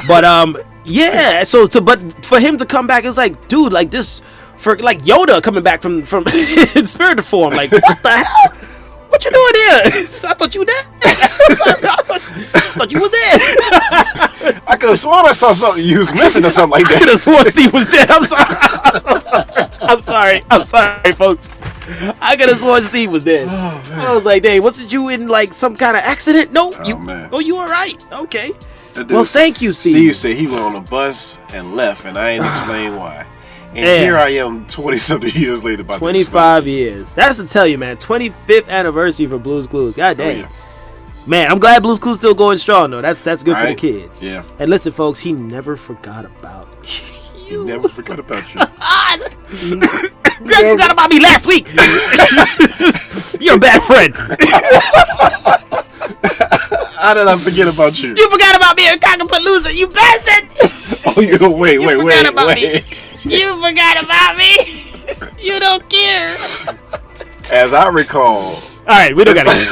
But yeah. So but for him to come back, it's like, dude, like this, for like Yoda coming back from in spirit form. Like, what the hell? What you doing there? I thought you were dead. I thought you was dead. I could have sworn I saw something you was missing or something like that. I could have sworn Steve was dead. I'm sorry. I'm sorry, folks. I could have sworn Steve was dead. Oh, I was like, dang, wasn't you in like some kind of accident? No, you were right. Okay. Well, thank you, Steve. Steve said he went on a bus and left, and I ain't explain why. And here I am 20-something years later. 25 years. That's to tell you, man. 25th anniversary for Blue's Clues. God dang. Yeah. Man, I'm glad Blue's Clues still going strong, though. That's good for the kids. Yeah. And listen, folks, he never forgot about you. He never forgot about you. Greg forgot about me last week. You're a bad friend. How did I forget about you? You forgot about me at Cockapalooza, you bastard. Wait. You forgot about me. You don't care. As I recall. All right, we don't gotta get it.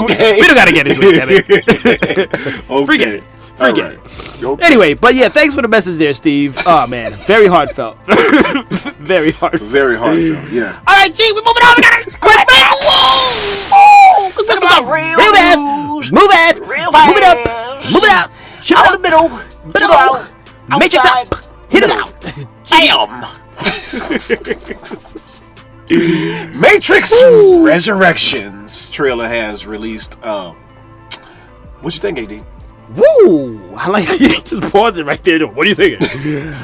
Okay. We don't gotta get into it. Okay. Forget it. Okay. Anyway, but yeah, thanks for the message there, Steve. Oh man, very heartfelt. Very heartfelt. Very heartfelt. Yeah. All right, G, we're moving on. We gotta quit back. Real fast. Move it. Real fast. Move it up. Move it out. Shoot Out it the middle. out. Make it Outside. up. Hit it out. Bam. Matrix Resurrections trailer has released. What you think, AD? Woo! I like how you just pause it right there. What are you thinking?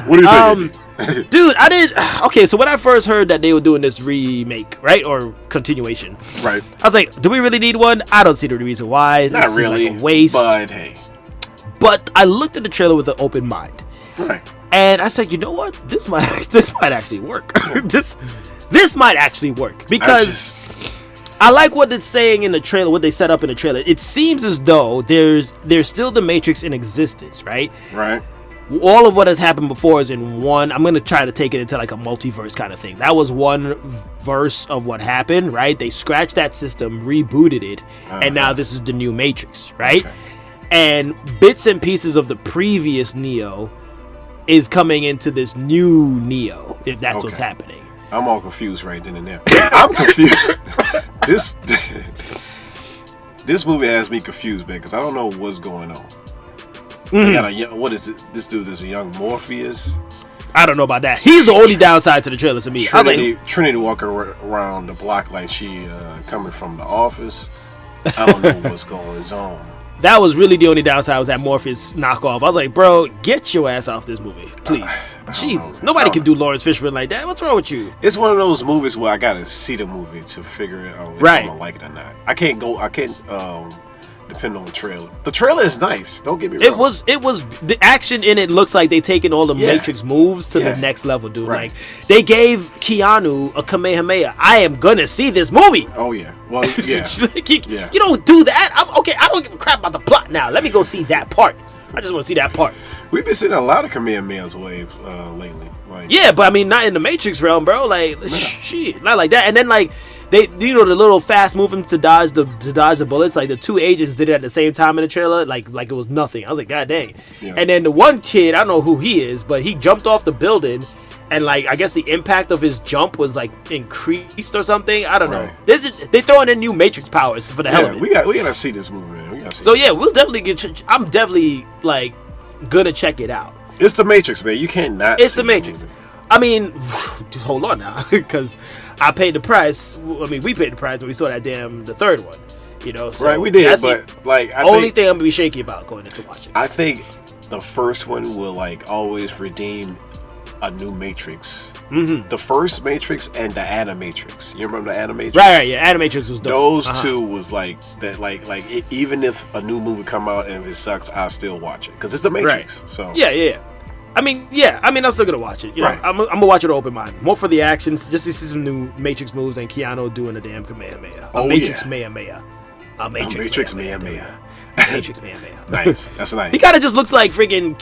What do you think? Dude, I did. Okay, so when I first heard that they were doing this remake, right, or continuation, Right. I was like, do we really need one? I don't see the reason why. Not This seems really. like a waste. But hey. But I looked at the trailer with an open mind, Right. and I said, you know what? This might actually work. this might actually work because I like what it's saying in the trailer, what they set up in the trailer. It seems as though there's still the Matrix in existence, right? Right. All of what has happened before is in one. I'm going to try to take it into like a multiverse kind of thing. That was one verse of what happened, right? They scratched that system, rebooted it, and now this is the new Matrix, right? Okay. And bits and pieces of the previous Neo is coming into this new Neo, if that's what's happening. I'm all confused right then and there. I'm confused. This movie has me confused, man, because I don't know what's going on. They got what is it? This dude is a young Morpheus. I don't know about that. He's the only downside to the trailer to me. Trinity walking around the block like she coming from the office. I don't know what's going on. That was really the only downside, was that Morpheus knockoff. I was like, bro, get your ass off this movie, please. Jesus, nobody can do Lawrence Fishburne like that. What's wrong with you? It's one of those movies where I gotta see the movie to figure it out if I'm gonna like it or not. I can't depend on the trailer. The trailer is nice. Don't get me wrong. It was the action in it looks like they taking all the Matrix moves to the next level, dude. Right. Like they gave Keanu a Kamehameha. I am gonna see this movie. Oh yeah. Well, yeah. You don't do that. I don't give a crap about the plot now. Let me go see that part. I just want to see that part. We've been seeing a lot of Kamehameha's waves lately. Like, yeah, but I mean, not in the Matrix realm, bro. Like, shit, not like that. And then like they, the little fast movement to dodge the bullets. Like the two agents did it at the same time in the trailer. Like it was nothing. I was like, God dang. Yeah. And then the one kid, I don't know who he is, but he jumped off the building. And like, I guess the impact of his jump was like increased or something. I don't know. They throwing in new Matrix powers for the hell of it. We gotta see this movie, man. We'll definitely I'm definitely like gonna check it out. It's the Matrix, man. You can't not. It's the Matrix. I mean, hold on now, because I paid the price. I mean, we paid the price when we saw that the third one. You know, so right? We did, but like, only thing I'm gonna be shaky about going into watching. I think the first one will like always redeem a new Matrix. Mm-hmm. The first Matrix and the Animatrix. You remember the Animatrix? Right, yeah. Animatrix was dope. Those two was like that. Even if a new movie come out and if it sucks, I'll still watch it because it's the Matrix. Right. So yeah. I mean, I'm still gonna watch it. You know, I'm gonna watch it with open mind. More for the actions, just to see some new Matrix moves and Keanu doing a damn Kamehameha. Matrix Kamehameha. Matrix Kamehameha. Matrix Kamehameha. Nice. That's nice. He kind of just looks like freaking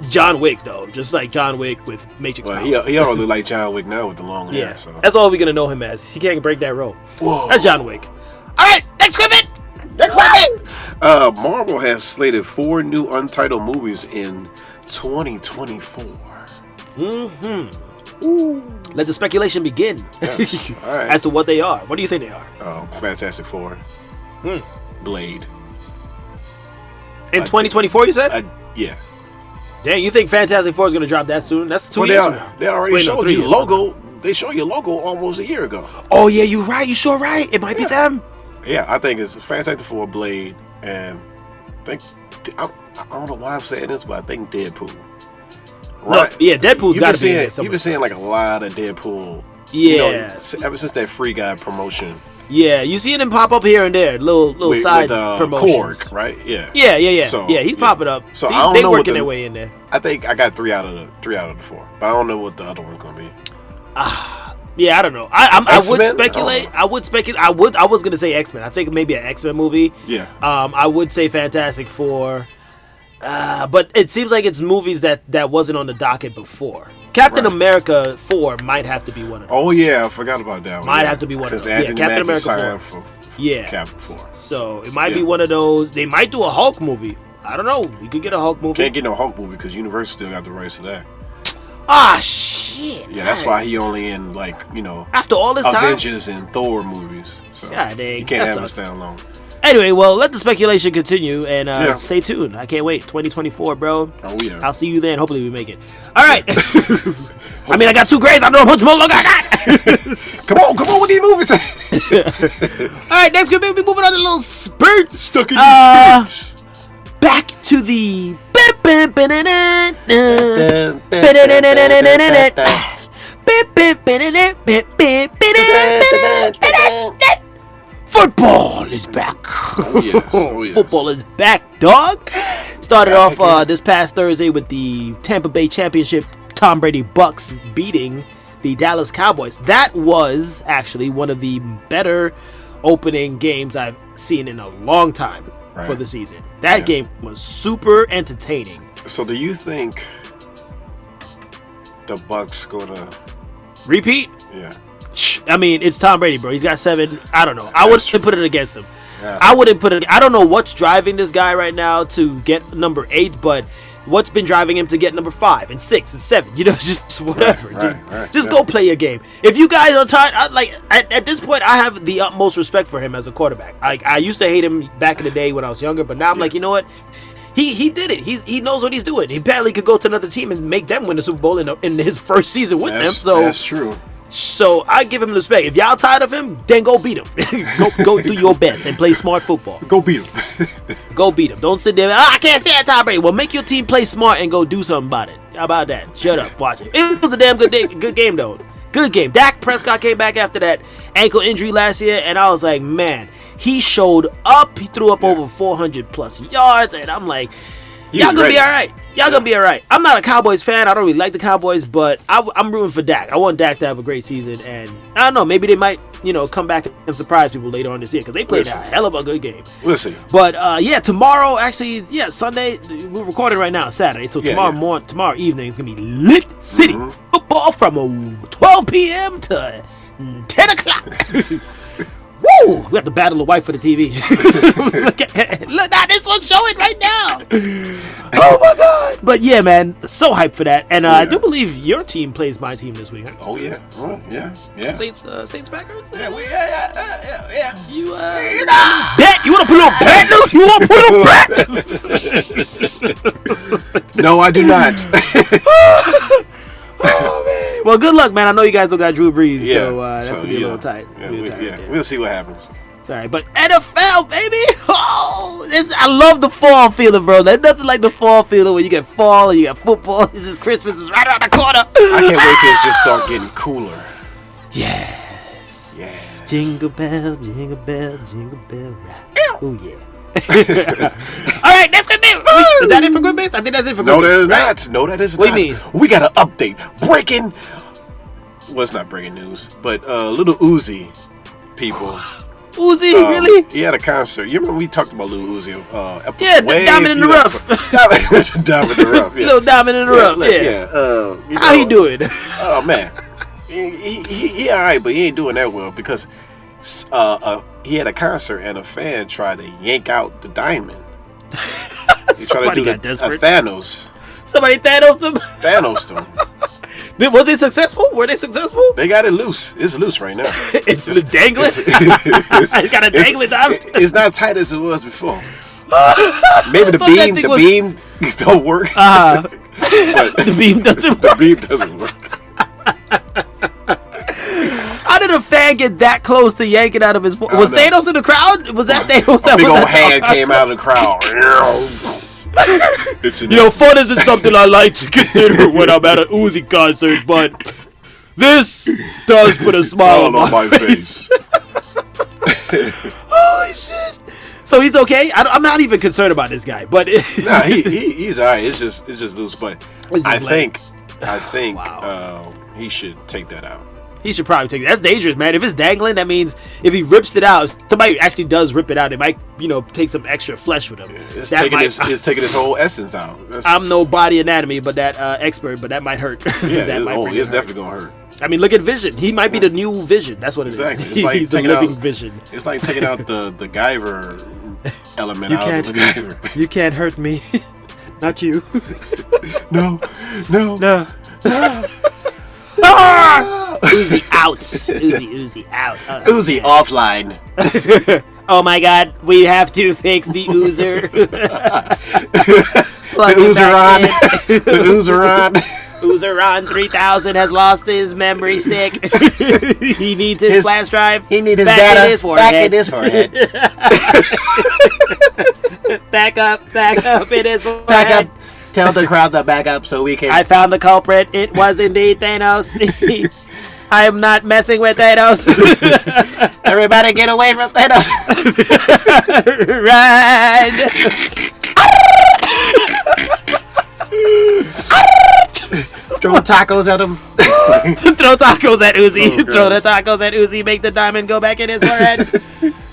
John Wick, though. Just like John Wick with Matrix. Well, he already look like John Wick now with the long hair. So. That's all we're gonna know him as. He can't break that role. Whoa. That's John Wick. All right, next equipment. Next one. Marvel has slated 4 new untitled movies in 2024. Let the speculation begin. Yes. All right. As to what they are. What do you think they are? Fantastic Four. Blade. In 2024, you said? Yeah. Dang, you think Fantastic Four is going to drop that soon? That's 2 years from now. They already showed you the logo. They showed your logo almost a year ago. Oh, yeah, you're right. You're sure right. It might be them. Yeah, I think it's Fantastic Four, Blade, and I don't know why I'm saying this, but I think Deadpool. Right? No, yeah, Deadpool's got to be in there somewhere. You've been seeing like a lot of Deadpool. Yeah. Ever since that Free Guy promotion. Yeah, you seeing him pop up here and there, little side promotions. Korg, right? Yeah. Yeah. So, he's popping up. So I don't know working their way in there. I think I got 3 out of the 4, but I don't know what the other one's gonna be. Yeah, I don't know. I would speculate. I was gonna say X-Men. I think maybe an X-Men movie. Yeah. I would say Fantastic Four. But it seems like it's movies that wasn't on the docket before. Captain America 4 might have to be one of those. Oh yeah, I forgot about that one. Might have to be one of those. Yeah, Captain America 4. Cap 4. So it might be one of those. They might do a Hulk movie. I don't know. We could get a Hulk movie. Can't get no Hulk movie because Universal still got the rights to that. Ah, shit. Yeah, that's why he only in after all this Avengers and Thor movies. So God dang, you can't have it stand alone. Anyway, well, let the speculation continue and stay tuned. I can't wait. 2024, bro. Oh, yeah. I'll see you then. Hopefully we make it. All right. I mean, I got 2 grades. I don't know how much more longer I got. Come on with these movies. All right, next we'll be moving on to little spurts. Stuck in your spurts. Back to the football is back. Oh, yes. Football is back, dog. Started off this past Thursday with the Tampa Bay Championship. Tom Brady Bucks beating the Dallas Cowboys. That was actually one of the better opening games I've seen in a long time for the season. That game was super entertaining. So do you think the Bucks gonna repeat? Yeah. I mean, it's Tom Brady, bro. He's got 7. I don't know. I wouldn't put it against him. Yeah. I wouldn't put it. I don't know what's driving this guy right now to get number 8, but what's been driving him to get number 5 and 6 and 7? You know, just whatever. Just go play your game. If you guys are tired, at this point, I have the utmost respect for him as a quarterback. I used to hate him back in the day when I was younger, but now I'm like, you know what? He did it. He knows what he's doing. He apparently could go to another team and make them win the Super Bowl in his first season with them. So that's true. So I give him respect. If y'all tired of him, then go beat him. go do your best and play smart football. Go beat him. Go beat him. Don't sit there. I can't stand Tom Brady. Well, make your team play smart and go do something about it. How about that? Shut up. Watch it. It was a damn good game though. Good game. Dak Prescott came back after that ankle injury last year, and I was like, man, he showed up. He threw up over 400 plus yards, and I'm like, y'all gonna be all right. Y'all gonna be all right. I'm not a Cowboys fan. I don't really like the Cowboys, but I'm rooting for Dak. I want Dak to have a great season, and I don't know. Maybe they might, come back and surprise people later on this year because they played a hell of a good game. We'll see. But tomorrow, actually, Sunday. We're recording right now, Saturday. So tomorrow evening, it's gonna be lit city football from 12 p.m. to 10 o'clock. Woo! We have to battle the wife for the TV. Look now, this one's showing right now. Oh my god! But yeah, man, so hyped for that. And I do believe your team plays my team this week. Huh? Oh yeah, yeah. Saints Packers. Yeah. You bet? You want to put a bet? You want to put a bet? No, I do not. Oh man! Well, good luck, man. I know you guys don't got Drew Brees, so that's gonna be a little tight. We'll see what happens. It's all right, but NFL, baby! Oh, I love the fall feeling, bro. There's nothing like the fall feeling when you get fall and you got football. This Christmas is right around the corner. I can't wait till it just start getting cooler. Yes. Yeah. Jingle bell, jingle bell, jingle bell rock. Oh yeah. All right, that's good news. Is that it for good bits? I think that's it for good bits. No, that is not. What do you mean? We got an update. Breaking. Well, it's not breaking news, but Little Uzi people. Uzi, really? He had a concert. You remember we talked about Little Uzi? The Diamond in the Rough. Diamond in the Rough. Yeah. Little Diamond in the Rough. Yeah. How he doing? Oh man, he all right, but he ain't doing that well because he had a concert and a fan tried to yank out the diamond. He tried to do a Thanos. Somebody Thanos them. Thanos them. Was it successful? Were they successful? They got it loose. It's loose right now. it's dangling. It's got a dangling diamond. It's not tight as it was before. Maybe the beam don't work. But the beam doesn't work. The beam doesn't work. How did a fan get that close to yanking out of his? Was Thanos in the crowd? Was that Thanos? A big old hand came out of the crowd. Fun isn't something I like to consider when I'm at an Uzi concert, but this does put a smile on my face. Holy shit! So he's okay. I'm not even concerned about this guy, but nah, he's alright. It's just loose, but I think he should take that out. He should probably take it. That's dangerous, man. If it's dangling, that means if he rips it out, if somebody actually does rip it out, it might, take some extra flesh with him. It's taking his whole essence out. I'm no body anatomy, but that expert, but that might hurt. Yeah, it's definitely gonna hurt. I mean, look at Vision. He might be the new Vision. That's what it is. It's like he's the living Vision. It's like taking out the Guyver element out of the Guyver. You can't hurt me. Not you. No. Uzi out. Uzi out. Uzi offline. Oh my god, we have to fix the Oozer. The Oozeron. Oozeron 3000 has lost his memory stick. He needs his flash drive. He needs his back data in his forehead. back in his forehead. Back up in his forehead. Back up. Tell the crowd to back up so we can. I found the culprit. It was indeed Thanos. I am not messing with Thanos. Everybody get away from Thanos. Run! Throw tacos at him. Throw tacos at Uzi. Oh, throw the tacos at Uzi. Make the diamond go back in his forehead.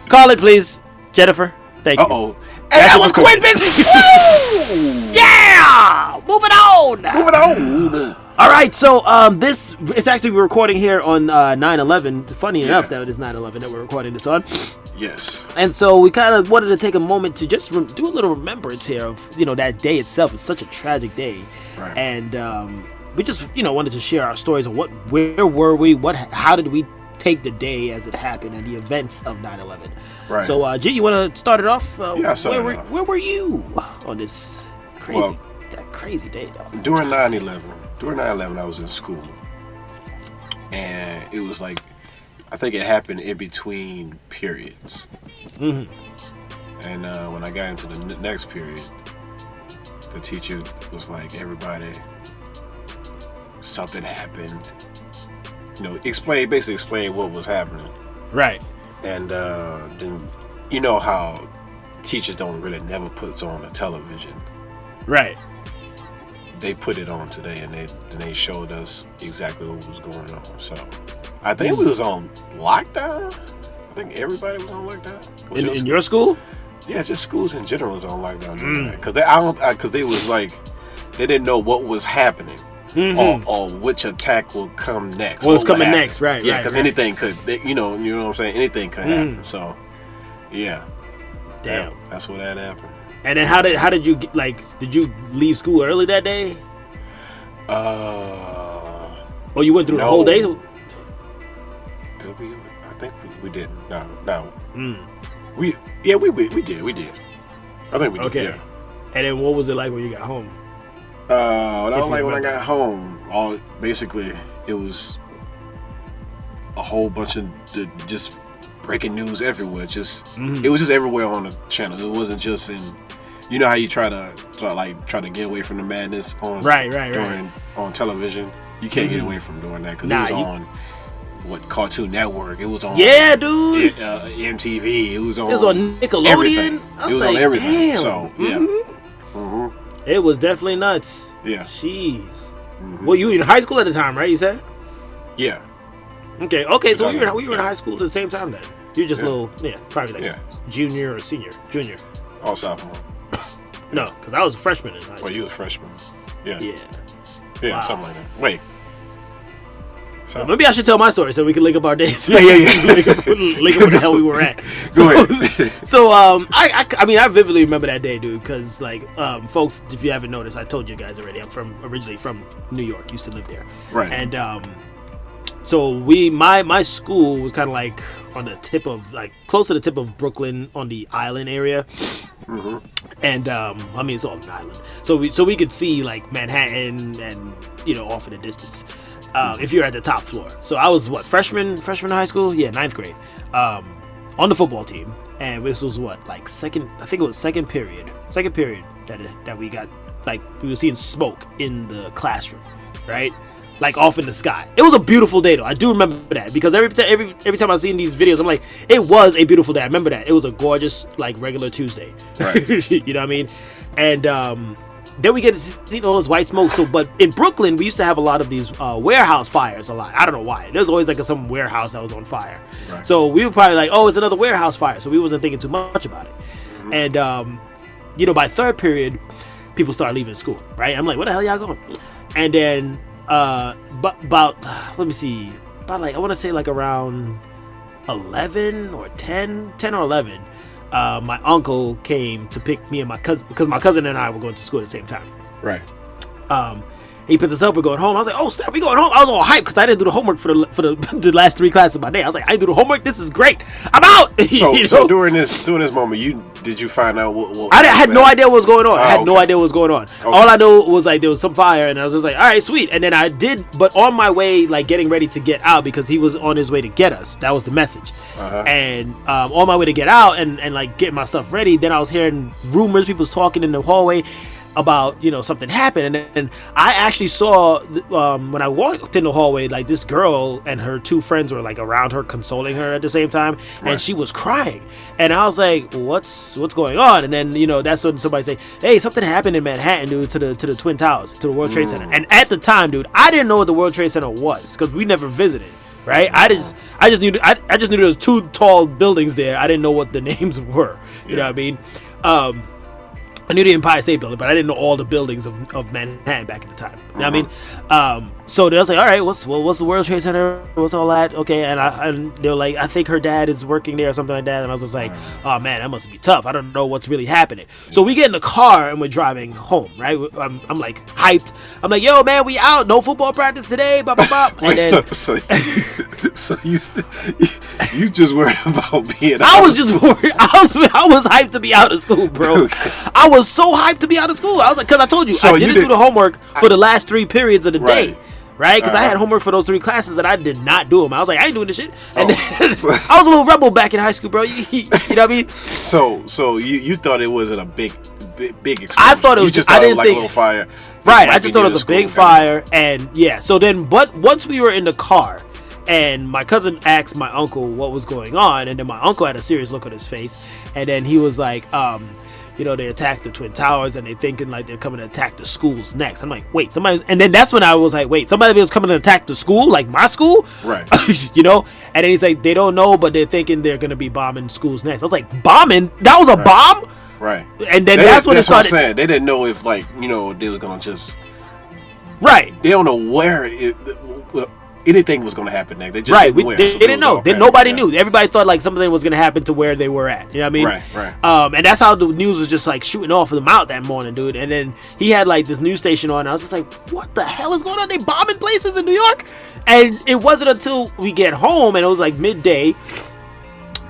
Call it, please. Jennifer. Thank you. Uh-oh. And that was Quinn Benson. Yeah! Moving on. All right, so this is actually we're recording here on 9/11. Funny enough that it is 9/11 that we're recording this on. Yes. And so we kind of wanted to take a moment to just do a little remembrance here of that day itself. It's such a tragic day, right. And we just wanted to share our stories of where were we, how did we take the day as it happened and the events of 9/11. Right. So G, you want to start it off? Where were you on this crazy day though? During 9/11, I was in school, and it was like, I think it happened in between periods. Mm-hmm. And when I got into the next period, the teacher was like, everybody, something happened. Basically explain what was happening. Right. And then, you know how teachers don't really never put on the television. Right. They put it on today, and they showed us exactly what was going on. So I think we was on lockdown. I think everybody was on lockdown. In your school? Yeah, just schools in general was on lockdown. Because they was like, they didn't know what was happening. Mm-hmm. Or which attack will come next. What's coming next, right? Yeah, because anything could, you know what I'm saying? Anything could happen. So, yeah. Damn. That's what that happened. And then how did you did you leave school early that day? Or you went through the whole day? Did we? I think we didn't. No. We did. I think we did. Okay. Yeah. And then what was it like when you got home? When I got home, basically it was a whole bunch of just breaking news everywhere. It was just everywhere on the channel. It wasn't just in. You know how you try to get away from the madness on on television. You can't get away from doing that because it was on Cartoon Network. It was on dude. MTV. It was on Nickelodeon. Everything. It was on everything. Damn. So yeah. It was definitely nuts. Yeah. Jeez. Well, you were in high school at the time, right? You said. Yeah. Okay. So we were in high school at the same time then. You're just probably junior or senior. Junior. All sophomore. No, because I was a freshman in high school. Well, you was freshman. Yeah. Yeah. Yeah, something like that. Wait. So maybe I should tell my story so we can link up our days. Yeah. link up where the hell we were at. Go ahead. So I mean I vividly remember that day, dude, because like folks, if you haven't noticed, I told you guys already. I'm originally from New York, used to live there. Right. And so my school was kind of like on the tip of like close to the tip of Brooklyn on the island area. Mm-hmm. And I mean it's all an island, so we could see like Manhattan and off in the distance if you're at the top floor. So I was freshman in high school, ninth grade, on the football team, and this was second period that we got like we were seeing smoke in the classroom, right? Like off in the sky. It was a beautiful day though. I do remember that because every time I see these videos, I'm like, it was a beautiful day. I remember that. It was a gorgeous like regular Tuesday. Right. You know what I mean? And then we get to see all this white smoke. So, but in Brooklyn, we used to have a lot of these warehouse fires a lot. I don't know why. There's always like some warehouse that was on fire. Right. So we were probably like, oh, it's another warehouse fire. So we wasn't thinking too much about it. Mm-hmm. And by third period, people start leaving school. Right? I'm like, where the hell y'all going? And then but about let me see, about like I want to say like around 11 or 10 or 11, my uncle came to pick me and my cousin, because my cousin and I were going to school at the same time. Right. He picked us up. We're going home. I was like, "Oh snap, we going home!" I was all hyped because I didn't do the homework for the last 3 classes of my day. I was like, "I didn't do the homework. This is great. I'm out." So during this moment, did you find out what I had no idea what was going on. I had no okay. idea what was going on. Okay. All I know was like there was some fire, and I was just like, "All right, sweet." And then I did, but on my way, like getting ready to get out because he was on his way to get us. That was the message. Uh-huh. And on my way to get out and like getting my stuff ready, then I was hearing rumors, people was talking in the hallway about something happened, and I actually saw when I walked in the hallway, like this girl and her 2 friends were like around her consoling her at the same time, and Right. she was crying, and I was like, what's going on? And then that's when somebody say, hey, something happened in Manhattan, dude, to the Twin Towers, to the World Trade Center. And at the time, dude, I didn't know what the World Trade Center was because we never visited. Right, I just knew there was 2 tall buildings there. I didn't know what the names were. You know what I mean? I knew the Empire State Building, but I didn't know all the buildings of Manhattan back in the time. You know what I mean? So they was like, all right, what's the World Trade Center? What's all that? Okay, and they were like, I think her dad is working there or something like that. And I was just like, oh man, that must be tough. I don't know what's really happening. So we get in the car and we're driving home, right? I'm like hyped. I'm like, yo man, we out. No football practice today. Blah blah blah. Wait, then, so you just worried about being? I was just worried. I was hyped to be out of school, bro. Okay. I was so hyped to be out of school. I was like, because I told you, So I didn't do the homework for the last 3 periods of the day. Right? Because I had homework for those 3 classes and I did not do them. I was like, I ain't doing this shit. And then, I was a little rebel back in high school, bro. You know what I mean? So you thought it wasn't a big explosion. I thought it was just I didn't like think a little fire. Right. I just thought it was a big fire. And yeah. So then, but once we were in the car, and my cousin asked my uncle what was going on, and then my uncle had a serious look on his face, and then he was like, they attacked the Twin Towers, and they thinking like they're coming to attack the schools next. I'm like, wait, and then that's when I was like, wait, somebody was coming to attack the school, like my school, right? And then he's like, they don't know, but they're thinking they're gonna be bombing schools next. I was like, bombing? That was a bomb? Right. And then that's when it started. What I'm saying. They didn't know if they were gonna just. Right. They don't know where anything was going to happen next. They just didn't know. They didn't know. Nobody knew. Everybody thought like something was going to happen to where they were at. You know what I mean? Right. And that's how the news was just like shooting off of them out that morning, dude. And then he had like this news station on. And I was just like, what the hell is going on? They bombing places in New York? And it wasn't until we get home and it was like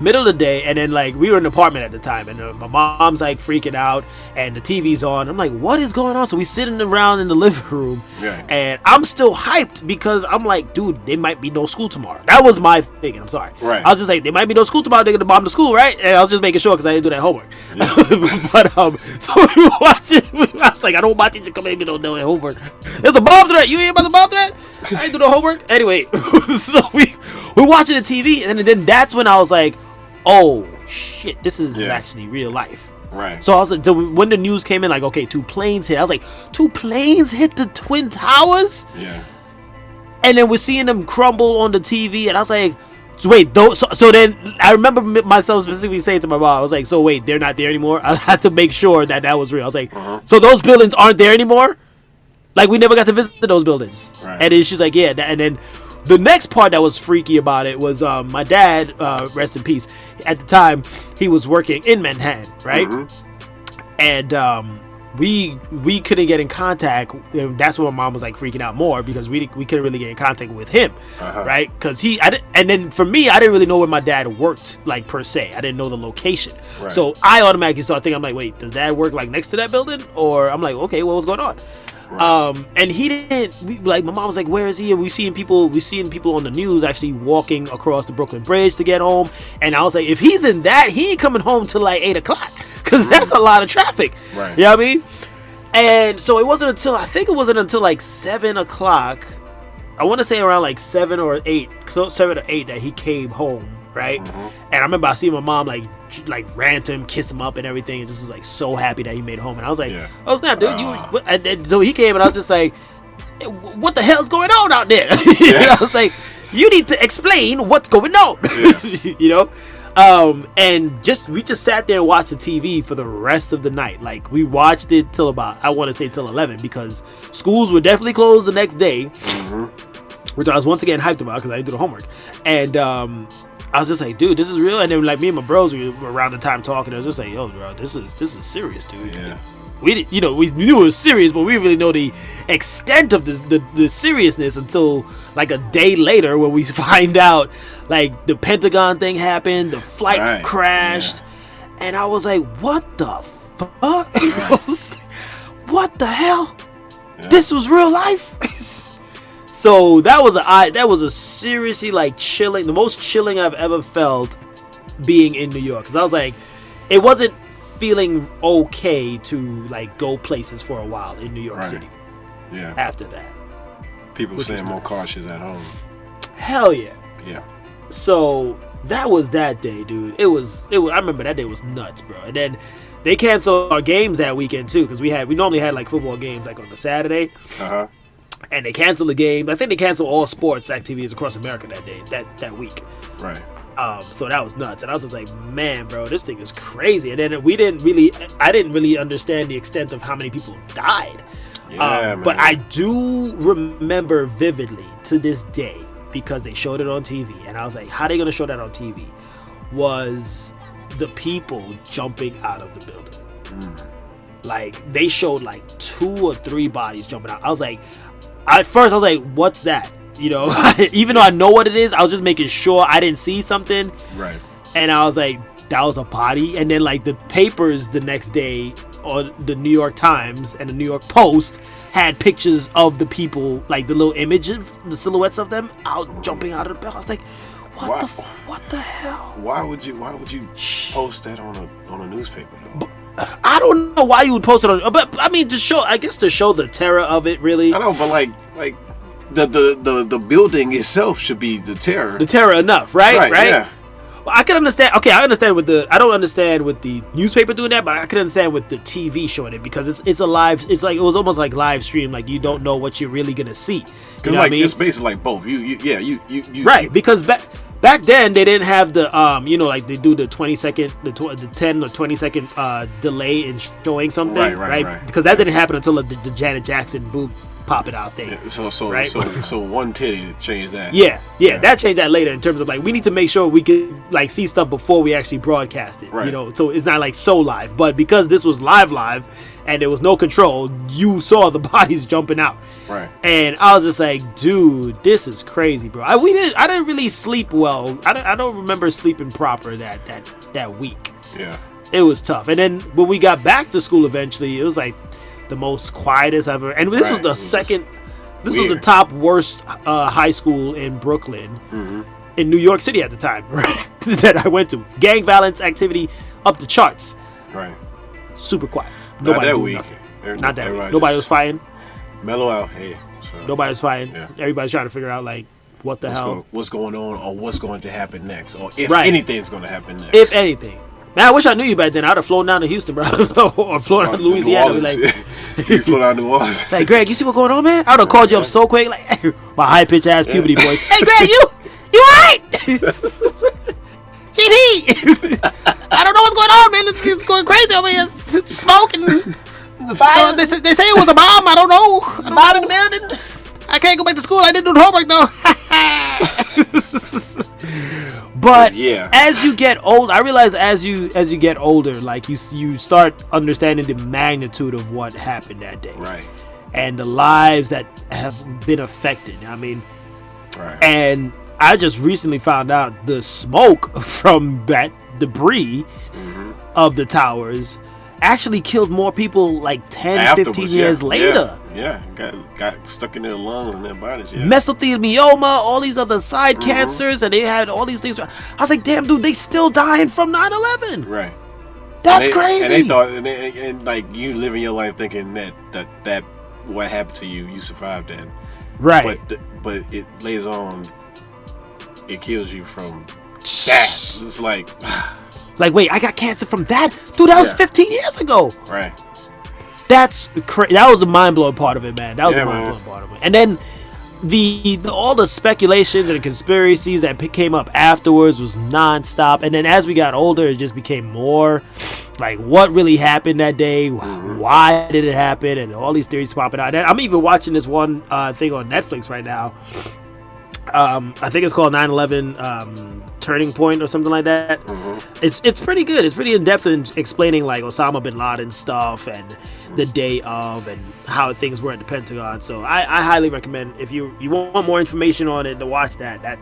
middle of the day, and then like we were in an apartment at the time, and my mom's like freaking out, and the TV's on. I'm like, what is going on? So we sitting around in the living room, and I'm still hyped because I'm like, dude, there might be no school tomorrow. That was my thinking. I'm sorry. Right. I was just like, there might be no school tomorrow. They're gonna bomb the school, right? And I was just making sure because I didn't do that homework. Yeah. But so we were watching. I was like, I don't want my teacher come in and don't know that homework. There's a bomb threat. You hear about the bomb threat? I didn't do the homework. Anyway, so we're watching the TV, and then that's when I was like, oh shit, this is actually real life. Right. So I was like, when the news came in, like, okay, 2 planes hit. I was like, 2 planes hit the Twin Towers? Yeah. And then we're seeing them crumble on the TV, and I was like, so wait, so then I remember myself specifically saying to my mom, I was like, so wait, they're not there anymore? I had to make sure that was real. I was like, so those buildings aren't there anymore? Like, we never got to visit those buildings. Right. And then she's like, yeah. And then The next part that was freaky about it was my dad, rest in peace. At the time, he was working in Manhattan, right? And we couldn't get in contact. And that's when my mom was like freaking out more because we couldn't really get in contact with him, right? Because and then for me, I didn't really know where my dad worked, like per se. I didn't know the location, so I automatically started thinking, I'm like, wait, does dad work like next to that building? Or I'm like, okay, what was going on? And he didn't like. My mom was like, "Where is he?" And we seeing people on the news actually walking across the Brooklyn Bridge to get home. And I was like, if he's in that, he ain't coming home till like 8 o'clock because that's a lot of traffic. Right. You know what I mean? And so it wasn't until like 7 o'clock. I want to say around like 7 or 8 that he came home. Right. And I remember I seen my mom like ran to him, kissed him up and everything, and just was like so happy that he made it home. And I was like, oh snap, dude, and so he came and I was just like, what the hell's going on out there? I was like, you need to explain what's going on. You know. And we just sat there and watched the TV for the rest of the night. Like we watched it till about, I want to say till 11, because schools were definitely closed the next day, which I was once again hyped about because I didn't do the homework. And I was just like, dude, this is real. And then like me and my bros, we were around the time talking. I was just like, yo, bro, this is serious, dude. Yeah. We knew it was serious, but we didn't really know the extent of the seriousness until like a day later when we find out like the Pentagon thing happened, the flight crashed, and I was like, what the fuck? What the hell? Yeah. This was real life. So that was a seriously like chilling, the most chilling I've ever felt being in New York. Because I was like, it wasn't feeling okay to like go places for a while in New York City. Yeah. After that, people saying more cautious at home. Hell yeah. Yeah. So that was that day, dude. It was. I remember that day was nuts, bro. And then they canceled our games that weekend too, because we normally had like football games like on the Saturday. And they canceled the game. I think they canceled all sports activities across America that day, that week. Right. So that was nuts. And I was just like, man, bro, this thing is crazy. And then I didn't really understand the extent of how many people died. Yeah, but I do remember vividly to this day, because they showed it on TV. And I was like, how are they going to show that on TV? Was the people jumping out of the building. Like, they showed like 2 or 3 bodies jumping out. I was like, at first I was like, what's that? You know, even though I know what it is, I was just making sure I didn't see something. Right. And I was like, that was a body. And then like the papers the next day, or the New York Times and the New York Post, had pictures of the people, like the little images, the silhouettes of them out jumping out of the building. I was like, what the hell? Why would you post that on a newspaper though? I don't know why you would post it on, but I mean, to show the terror of it, really. I know, but like the building itself should be the terror. The terror enough, right? Right. Yeah. Well, I can understand. Okay, I understand I don't understand with the newspaper doing that, but I can understand with the TV showing it, because it's a live. It's like, it was almost like live stream. Like, you don't know what you're really gonna see. Because like, I mean? It's basically like both. You right, because back then they didn't have the like they do the 20-second, the 10 or 20-second delay in showing something, right? Because that didn't happen until the Janet Jackson boob popping out there. Yeah, so one titty changed that. Yeah, that changed that later, in terms of like, we need to make sure we can like see stuff before we actually broadcast it. Right. You know, so it's not like so live, but because this was live and there was no control, you saw the bodies jumping out. Right. And I was just like, dude, this is crazy, bro. I didn't really sleep well. I don't remember sleeping proper that week. Yeah. It was tough. And then when we got back to school eventually, it was like the most quietest ever. And this was the second. This was the top worst high school in Brooklyn, in New York City at the time, right? That I went to. Gang violence activity up the charts. Right. Super quiet. Nobody doing nothing. Not that week. Nobody was fighting. Mellow out. Hey. So, nobody was fighting. Yeah. Everybody's trying to figure out like, what the hell? What's going on, or what's going to happen next, or if anything's going to happen next. If anything. Man, I wish I knew you back then. I'd have flown down to Houston, bro. Or flown down to Louisiana. You flown down to New Orleans. Like, Greg, you see what's going on, man? I would have called you up so quick. Like, my high-pitched ass puberty voice. Hey, Greg, you alright? GP! I don't know what's going on, man. It's going crazy over here. It's smoking. The fires. They say it was a bomb. I don't know. Bomb in the building. I can't go back to school. I didn't do the homework, though. But yeah, as you get old, I realize as you get older, like you start understanding the magnitude of what happened that day, right, and the lives that have been affected. I mean, right. and I just recently found out the smoke from that debris of the towers actually killed more people like 10, 15 years later. Yeah, got stuck in their lungs and their bodies. Yeah. Mesothelioma, all these other side cancers, and they had all these things. I was like, damn, dude, they still dying from 9/11. Right. That's crazy. And they thought, and like you living your life thinking that what happened to you, you survived that. Right. But it lays on. It kills you from that. It's like wait, I got cancer from that? Dude, that was 15 years ago. Right. That's that was the mind-blowing part of it, man. That was the man. mind-blowing part of it. And then the all the speculations and the conspiracies that came up afterwards was non-stop. And then as we got older, it just became more like what really happened that day, why did it happen, and all these theories popping out. And I'm even watching this one thing on Netflix right now. I think it's called 9/11 Turning Point or something like that. It's pretty good. It's pretty in depth in explaining like Osama bin Laden stuff and the day of and how things were at the Pentagon. So I highly recommend if you want more information on it to watch that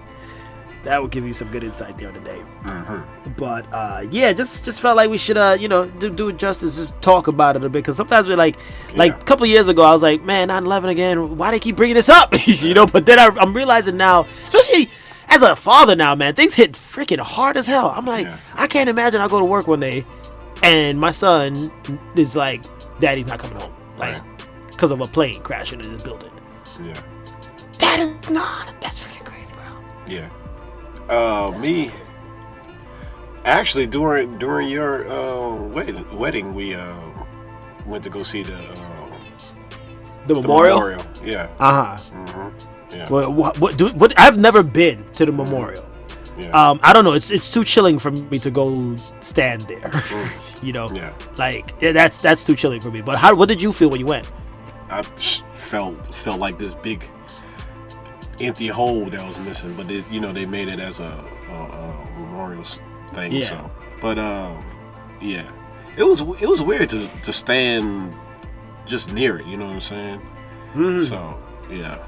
will give you some good insight there today. But yeah, just felt like we should do it justice, just talk about it a bit, because sometimes we're like a couple years ago I was like, man, 9/11 again, why they keep bringing this up? But then I'm realizing now, especially as a father now, man, things hit freaking hard as hell. I'm like, I can't imagine I go to work one day and my son is like, daddy's not coming home, like because of a plane crashing in his building. That's freaking crazy, bro. Me actually during your wedding we went to go see the memorial. Yeah. Yeah. Well, what I've never been to the memorial. Yeah. I don't know. It's too chilling for me to go stand there. Yeah. Like that's too chilling for me. But what did you feel when you went? I felt like this big empty hole that was missing, but they made it as a memorial thing. Yeah. So, but yeah, it was weird to stand just near it. You know what I'm saying? So yeah.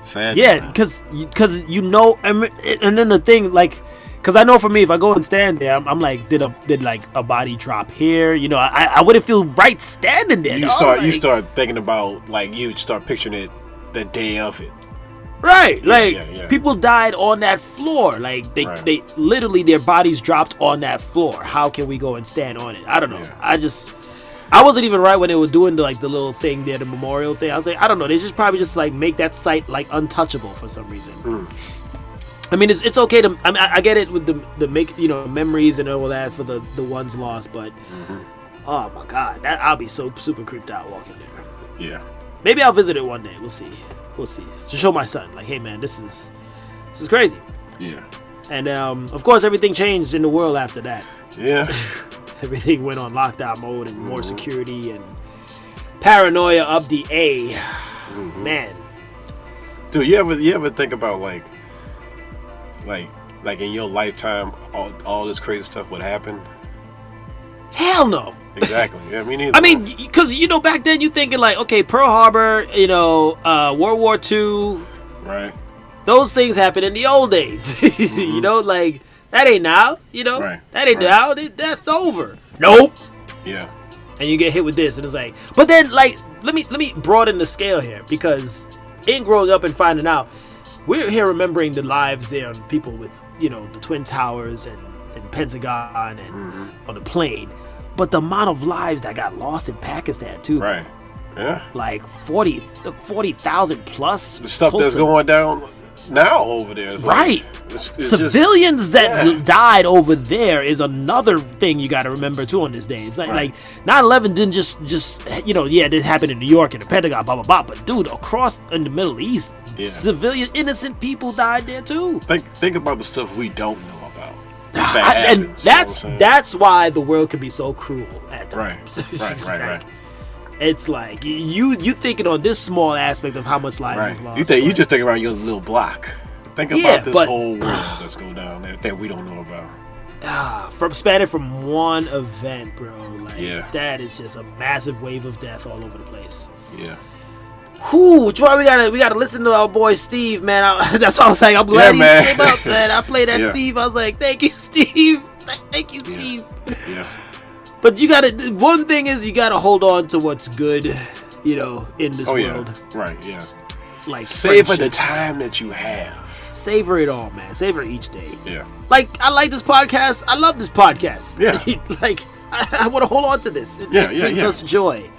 Sad. Yeah, because and then the thing, like, because I know for me, if I go and stand there, I'm like, did like a body drop here? I wouldn't feel right standing there. You start thinking about, like, you start picturing it the day of it. Right, Yeah. people died on that floor. Like they literally their bodies dropped on that floor. How can we go and stand on it? I don't know. Yeah. I wasn't even right when they were doing the little thing there, the memorial thing. I was like, I don't know. They just probably just like make that site like untouchable for some reason. I mean, it's okay to. I mean, I get it with the make memories and all that for the ones lost, but oh my god, I'll be so super creeped out walking there. Yeah. Maybe I'll visit it one day. We'll see. To show my son, like, hey man, this is crazy. Yeah. And of course, everything changed in the world after that. Yeah. Everything went on lockdown mode and more security and paranoia up the A. Man. Dude, you ever think about like in your lifetime all this crazy stuff would happen? Hell no. Exactly. Yeah, me neither. I mean, because back then you thinking like, okay, Pearl Harbor, World War II, right? Those things happened in the old days. Like that ain't now. Right. That ain't now. That's over. Nope. Yeah. And you get hit with this, and it's like, but then like, let me broaden the scale here, because in growing up and finding out, we're here remembering the lives there on people with the Twin Towers and Pentagon and on the plane. But the amount of lives that got lost in Pakistan too. Right. Yeah. Like 40,000 plus. The stuff that's going down now over there. Is right. Like, it's civilians that died over there is another thing you got to remember too on this day. It's like 9/11 didn't just it did happen in New York and the Pentagon, blah blah blah. But dude, across in the Middle East, civilian innocent people died there too. Think about the stuff we don't know about. And that's why the world can be so cruel at times. Right. It's like you thinking on this small aspect of how much lives is lost. You just think around your little block. Think about this whole world that's going down that we don't know about. Spanning from one event, bro. Like, that is just a massive wave of death all over the place. Yeah. Whew, which why we gotta listen to our boy Steve, man. That's all I was like. I'm glad he came up, man. I played that Steve. I was like, thank you, Steve. Thank you, Steve. Yeah. But one thing is you gotta hold on to what's good, in this world. Yeah. Right, yeah. Like savor the time that you have. Savor it all, man. Savor each day. Yeah. Like, I like this podcast. I love this podcast. Yeah. Like, I want to hold on to this. It brings us joy.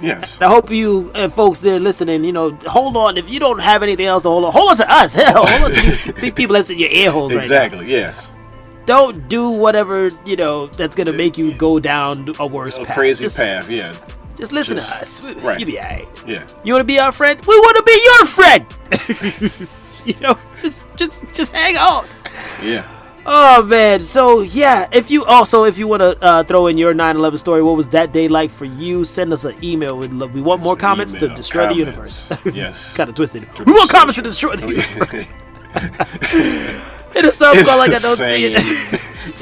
Yes. I hope you folks there listening, hold on. If you don't have anything else to hold on to us. Hell, hold on to these people that's in your ear holes right now. Exactly, yes. Don't do whatever, that's going to make you go down a worse path. A crazy path, yeah. Just listen to us. You'll be all right. Yeah. You want to be our friend? We want to be your friend. Just hang on. Yeah. Oh man, so yeah, if you want to throw in your 9/11 story, what was that day like for you? Send us an email. We want more comments to destroy the universe. Yes. Kind of twisted. We want comments to destroy the universe. Hit us up, call like I don't see it.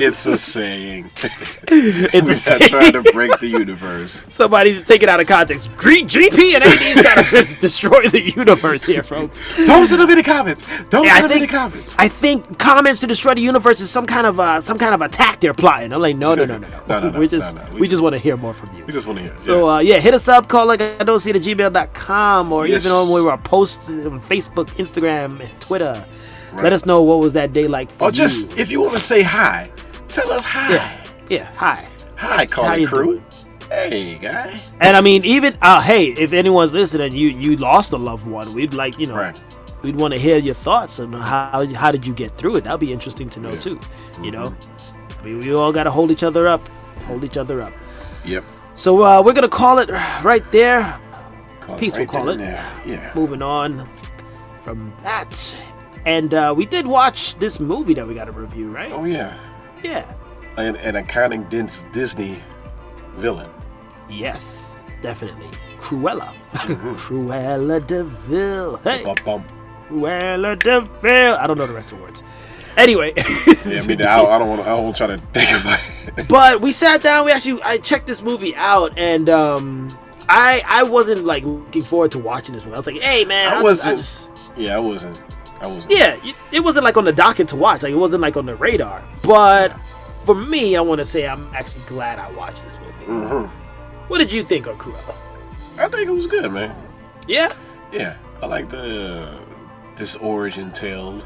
It's a saying. It's a saying. Trying to break the universe. Somebody's take it out of context. GP and AD's trying to destroy the universe here, folks. Don't send them any comments. Any comments. I think comments to destroy the universe is some kind of attack they're plotting. I'm like, no. We just want to hear more from you. We just want to hear. So hit us up. Call like I don't see it at gmail.com or even on where we are posts on Facebook, Instagram, and Twitter. Right. Let us know what was that day like for you. Or just, if you want to say hi, tell us hi. Yeah, hi. Hi, Calling Crew. Hey, guy. And I mean, even, hey, if anyone's listening, you lost a loved one, we'd like, we'd want to hear your thoughts on how did you get through it. That'd be interesting to know, too. Mm-hmm. I mean, we all got to hold each other up. Yep. So we're going to call it right there. Peace, we'll call it. Yeah. Moving on from that. And we did watch this movie that we got to review, right? Oh, yeah. Yeah. An iconic Disney villain. Yes, definitely. Cruella. Mm-hmm. Cruella de Vil. Hey. Cruella de Vil. I don't know the rest of the words. Anyway. Yeah, I mean, I don't want to try to think about it. But we sat down. I checked this movie out, and I wasn't like looking forward to watching this movie. I was like, hey, man. I wasn't. Yeah, it wasn't like on the docket to watch. Like, it wasn't like on the radar. But for me, I want to say I'm actually glad I watched this movie. Mm-hmm. What did you think of Cruella? I think it was good, man. Yeah? Yeah. I like this origin tale.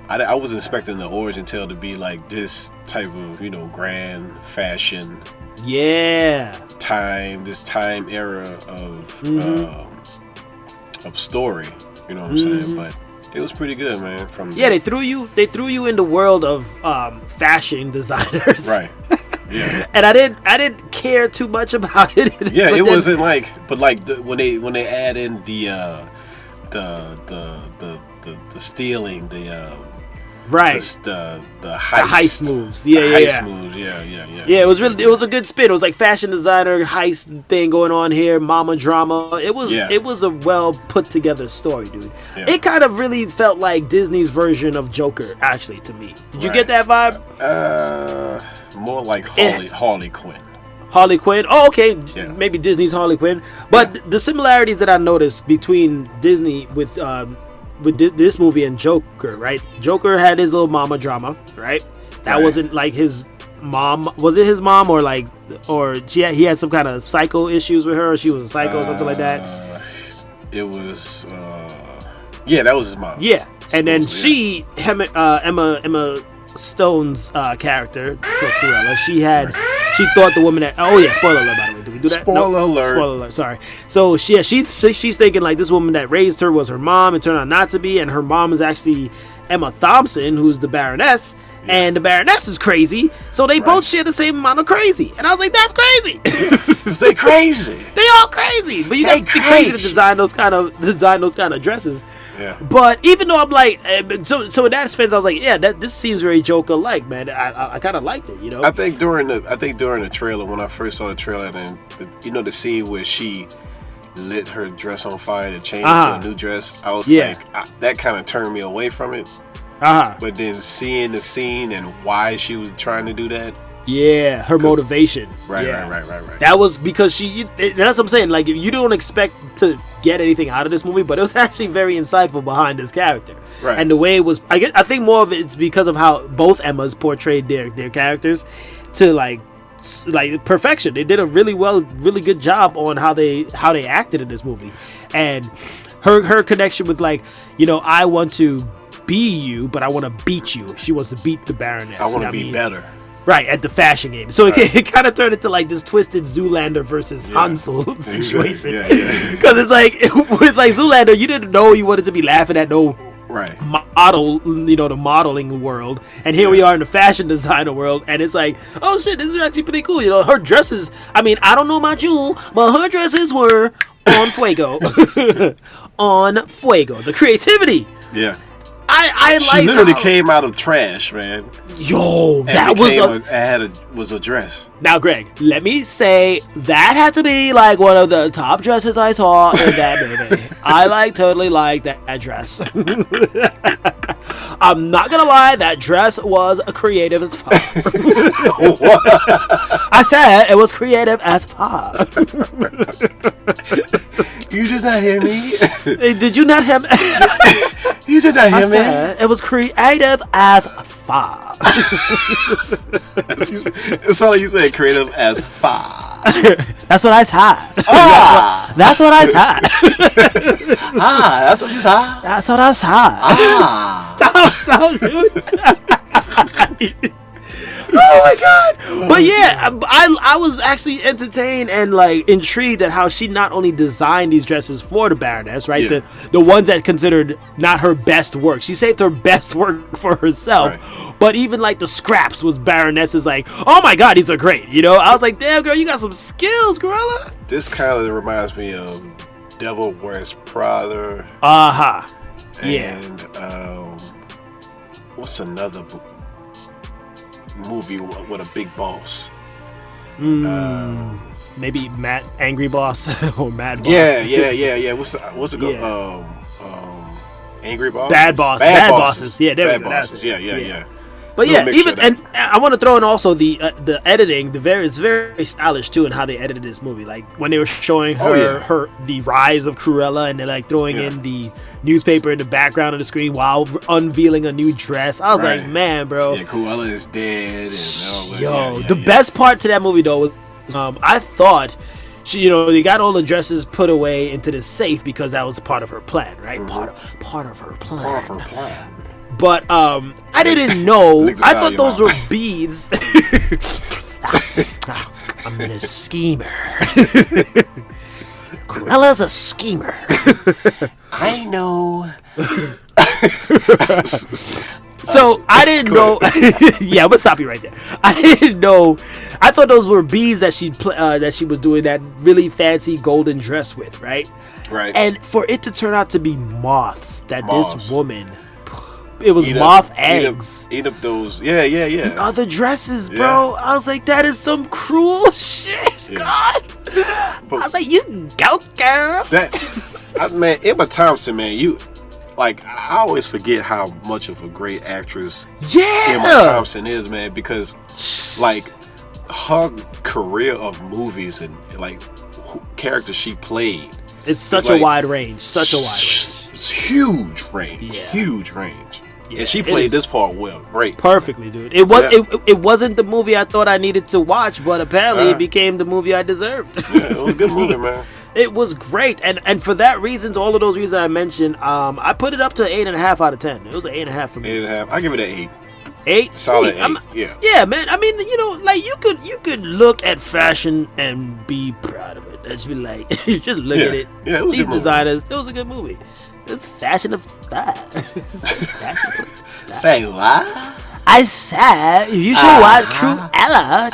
I wasn't expecting the origin tale to be like this type of, grand fashion. Yeah. This time era of story. You know what I'm saying? But it was pretty good, man. They threw you in the world of fashion designers. Right. Yeah. And I didn't care too much about it. Yeah, it wasn't like, but like when they add in the stealing, the heist moves. Moves. Yeah. Yeah, it was a good spin. It was like fashion designer heist thing going on here, mama drama. It was a well put together story, dude. Yeah. It kind of really felt like Disney's version of Joker, actually, to me. Did you get that vibe? More like Harley Quinn. Harley Quinn. Oh, okay. Yeah. Maybe Disney's Harley Quinn. But the similarities that I noticed between Disney with this movie and Joker, right? Joker had his little mama drama, right? That wasn't like his mom. Was it his mom or he had some kind of psycho issues with her? Or she was a psycho or something like that? It was, that was his mom. Yeah. And then Emma Stone's character for Cruella, she thought the woman that, spoiler alert, by the way, did we do that? Spoiler alert, sorry. So she's thinking like this woman that raised her was her mom. It turned out not to be, and her mom is actually Emma Thompson, who's the Baroness, and the Baroness is crazy, so they both share the same amount of crazy. And I was like, that's crazy. They crazy. They all crazy, but you got to be crazy to design those kind of dresses. Yeah. But even though I'm like, so in that sense, I was like, this seems very Joker-like, man. I kind of liked it, I think during the trailer, when I first saw the trailer, and the scene where she lit her dress on fire to change to a new dress, I was that kind of turned me away from it. But then seeing the scene and why she was trying to do that. Yeah, her motivation. Right. That was because that's what I'm saying. Like, you don't expect to get anything out of this movie, but it was actually very insightful behind this character. Right. And the way it was, I think more of it's because of how both Emmas portrayed their characters to like perfection. They did a really good job on how they acted in this movie, and her connection with, like, you know, I want to be you, but I want to beat you. She wants to beat the Baroness. I want to be better. Right, at the fashion game. So it kind of turned into like this twisted Zoolander versus Hansel situation. Because it's like, with like Zoolander, you didn't know you wanted to be laughing at no model, you know, the modeling world. And here we are in the fashion designer world. And it's like, oh shit, this is actually pretty cool. You know, her dresses, I mean, I don't know about you, but her dresses were on fuego. On fuego. The creativity. Yeah. I she like literally came out of trash, man. Yo, that was a dress. Now, Greg, let me say that had to be like one of the top dresses I saw in that movie. I totally like that dress. I'm not gonna lie, that dress was creative as fuck. I said it was creative as fuck. You just not hear me? Did you not hear me? You did not hear me? It was creative as fuck. It's all you say, creative as fuck. That's what I said. That's what I said. That's what you said. That's what I said. Stop, dude. Oh my god! But yeah, I was actually entertained and like intrigued at how she not only designed these dresses for the Baroness, right? Yeah. The ones that considered not her best work. She saved her best work for herself. Right. But even like the scraps was Baroness's like, oh my god, these are great. You know, I was like, damn girl, you got some skills, Cruella. This kind of reminds me of Devil Wears Prada. And what's another movie with a big boss? Maybe Angry Boss or Mad Boss. Yeah. What's it called? Angry Boss. Bad Bosses. Yeah, there we go. Bosses. Yeah. But yeah, even and I want to throw in also the editing. It's very stylish too in how they edited this movie. Like when they were showing her the rise of Cruella, and they're like throwing in the newspaper in the background of the screen while unveiling a new dress. I was like, man, bro. Yeah, Cruella is dead. The best part to that movie though was I thought she, you know, they got all the dresses put away into the safe because that was part of her plan, right? Mm-hmm. Part of her plan. But I didn't know. I thought those were beads. I'm the schemer. Cruella's a schemer. I know. So I didn't know. Yeah, I'm gonna stop you right there. I didn't know. I thought those were beads that she was doing that really fancy golden dress with, right? Right. And for it to turn out to be moths this woman. It was moth eggs. Eat up those. Yeah. The other dresses, bro. I was like, that is some cruel shit. Yeah. God. But I was like, you go, girl. Man, Emma Thompson, man, I always forget how much of a great actress Emma Thompson is, man, because like her career of movies and like characters she played. It's such a wide range. It's huge range. Yeah. Huge range. Yeah, and she played this part well. Great. Perfectly, dude. It wasn't the movie I thought I needed to watch, but apparently it became the movie I deserved. Yeah, it was a good movie, man. It was great, and for that reasons, all of those reasons I mentioned, I put it up to 8.5 out of 10. It was an 8.5 for me. 8.5. I give it an 8. 8? Solid 8. Yeah, man. I mean, you know, like you could look at fashion and be proud of it. Just be like, just look at it. Yeah, it was these a good designers. Movie. It was a good movie. It's fashion of style. Say what? I said you should watch Cruella.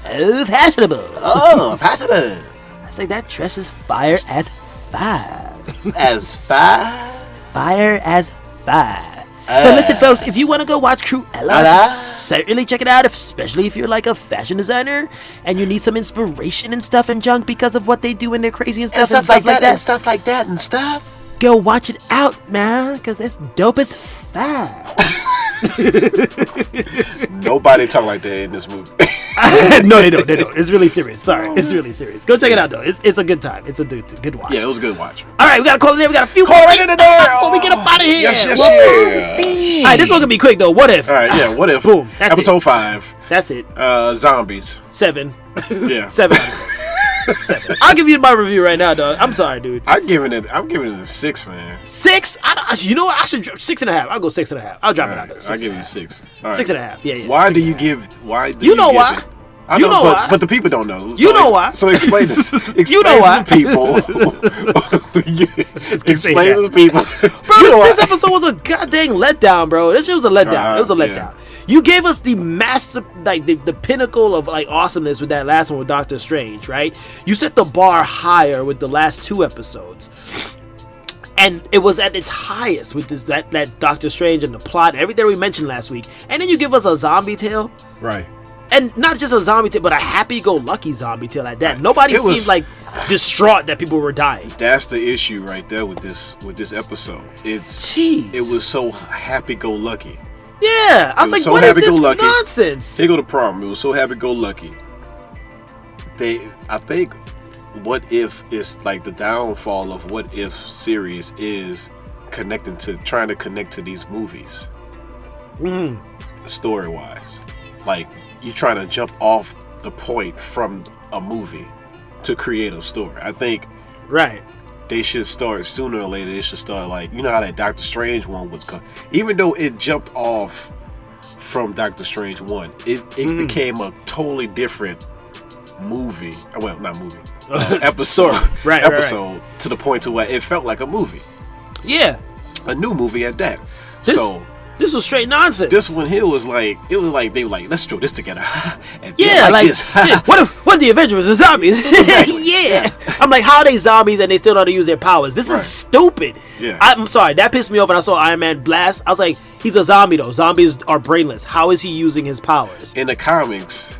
So fashionable. Oh, fashionable. I say that dress is fire as fire. As fire? Fire as fire. So listen, folks, if you want to go watch Cruella, just certainly check it out, especially if you're like a fashion designer and you need some inspiration and stuff and junk because of what they do in their crazy and stuff like that. And stuff like that and stuff. Go watch it out, man, because that's dope as fuck. Nobody talk like that in this movie. No, they don't. It's really serious. Sorry, it's really serious. Go check it out though. It's a good time. It's a good watch. Yeah, it was a good watch. All right, we gotta call it in. We got a few Call right in there before we get up out of here. Yes. All right, this one can be quick though. What if? All right, yeah. What if? Boom. That's Episode 5. That's it. Zombies. 7. Yeah. 7 out of 10. 7. I'll give you my review right now, dog. I'm sorry, dude. I'm giving it a 6, man. 6? You know what? I should 6.5. I'll go 6.5. I'll drop it out there. I'll give it a 6. All right. 6.5. Yeah. Why do you give? Why do you know why? It? I know, why? But the people don't know. You know why? So explain this. You know why? To the people. Explain to the people. Bro, this episode was a goddamn letdown, bro. This shit was a letdown. It was a letdown. Yeah. You gave us the master, like the pinnacle of like awesomeness with that last one with Doctor Strange, right? You set the bar higher with the last 2 episodes. And it was at its highest with this that Doctor Strange and the plot, everything we mentioned last week. And then you give us a zombie tale. Right. And not just a zombie tale, but a happy-go-lucky zombie tale like that. Nobody seemed like distraught that people were dying. That's the issue right there with this episode. It was so happy-go-lucky. Yeah, I was like, what is this nonsense? Here go the problem. It was so happy-go-lucky. I think What If is like the downfall of What If series is trying to connect to these movies. Story-wise. Like, you're trying to jump off the point from a movie to create a story. I think they should start sooner or later. They should start like, you know how that Doctor Strange one was even though it jumped off from Doctor Strange 1, it became a totally different movie. Well, not movie. Episode. Episode to the point to where it felt like a movie. Yeah. A new movie at that. This was straight nonsense. This one here was like, they were like, let's throw this together. And this. what if the Avengers are zombies? Yeah. I'm like, how are they zombies and they still know how to use their powers? This is stupid. Yeah. I'm sorry, that pissed me off when I saw Iron Man blast. I was like, he's a zombie though. Zombies are brainless. How is he using his powers? In the comics,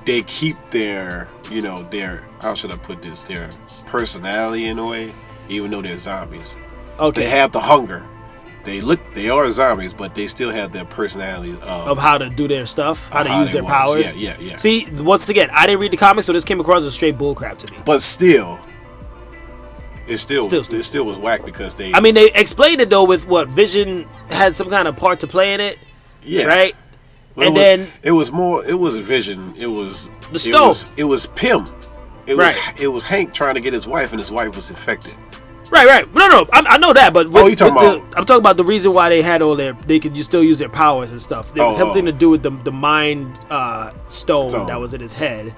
they keep their how should I put this? Their personality in a way, even though they're zombies. Okay. They have the hunger. They are zombies, but they still have their personality of how to do their stuff, how to use their powers. Yeah. See, once again, I didn't read the comics, so this came across as straight bullcrap to me. But still, it still was whack because they. I mean, they explained it though with what Vision had some kind of part to play in it. Yeah. Right. Well, it was a Vision. It was the stone. It was Pym. It was Hank trying to get his wife, and his wife was infected. Right. No, I know that, but you talking about? I'm talking about the reason why they had they could still use their powers and stuff. There was something to do with the mind stone that was in his head,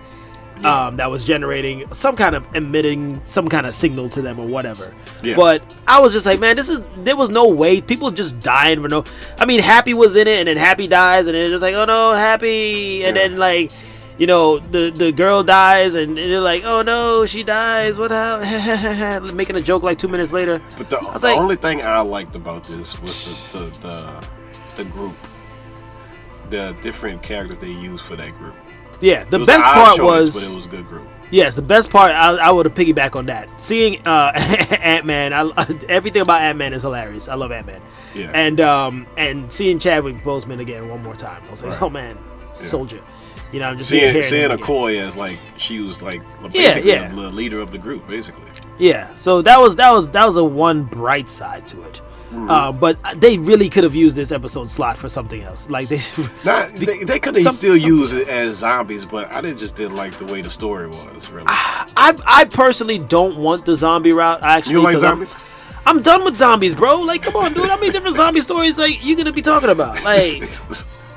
that was generating some kind of emitting some kind of signal to them or whatever. Yeah. But I was just like, man, there was no way people just dying for no. I mean, Happy was in it, and then Happy dies, and then it's just like, oh no, Happy, and then like. The girl dies, and they're like, "Oh no, she dies." What? Making a joke like 2 minutes later. But the only thing I liked about this was the group, the different characters they used for that group. Yeah, the best part was, but it was a good group. Yes, the best part. I would have piggyback on that. Seeing Ant-Man, everything about Ant-Man is hilarious. I love Ant-Man. Yeah. And seeing Chadwick Boseman again one more time, I was like, oh man, soldier. I'm just seeing Okoye as like she was like basically the leader of the group, basically. Yeah, so that was a one bright side to it. Mm-hmm. But they really could have used this episode slot for something else. Like they could have still used it as zombies, but I just didn't like the way the story was. Really, I personally don't want the zombie route. Actually, you don't like zombies? I'm done with zombies, bro. Like, come on, dude. How many different zombie stories like you gonna be talking about? Like.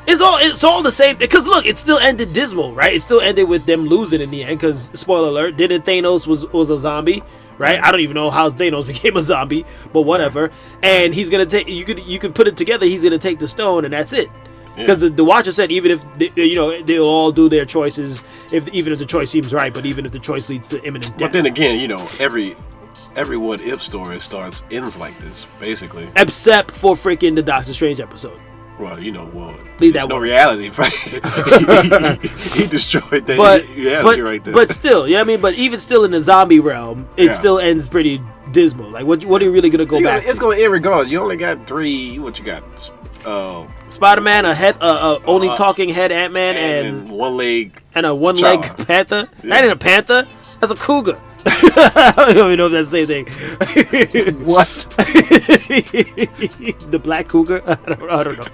It's all the same. Because look, it still ended dismal, right? It still ended with them losing in the end. Because spoiler alert, didn't Thanos was a zombie, right? I don't even know how Thanos became a zombie, but whatever. And he's gonna take. You could put it together. He's gonna take the stone, and that's it. Because the Watcher said even if they'll all do their choices, even if the choice seems right, but even if the choice leads to imminent death. But then again, every What If story ends like this, basically. Except for freaking the Doctor Strange episode. Well, Leave there's that no one. reality. He destroyed that reality right there. But still, you know what I mean? But even still in the zombie realm, it still ends pretty dismal. Like, what are you really going to go back It's to? going to end regardless. You only got 3, what you got? Spider-Man, only talking head Ant-Man, and one leg. And a one-leg T'Challa. panther? Yeah. That ain't a panther. That's a cougar. I don't even know if that's the same thing. What? The black cougar? I don't know.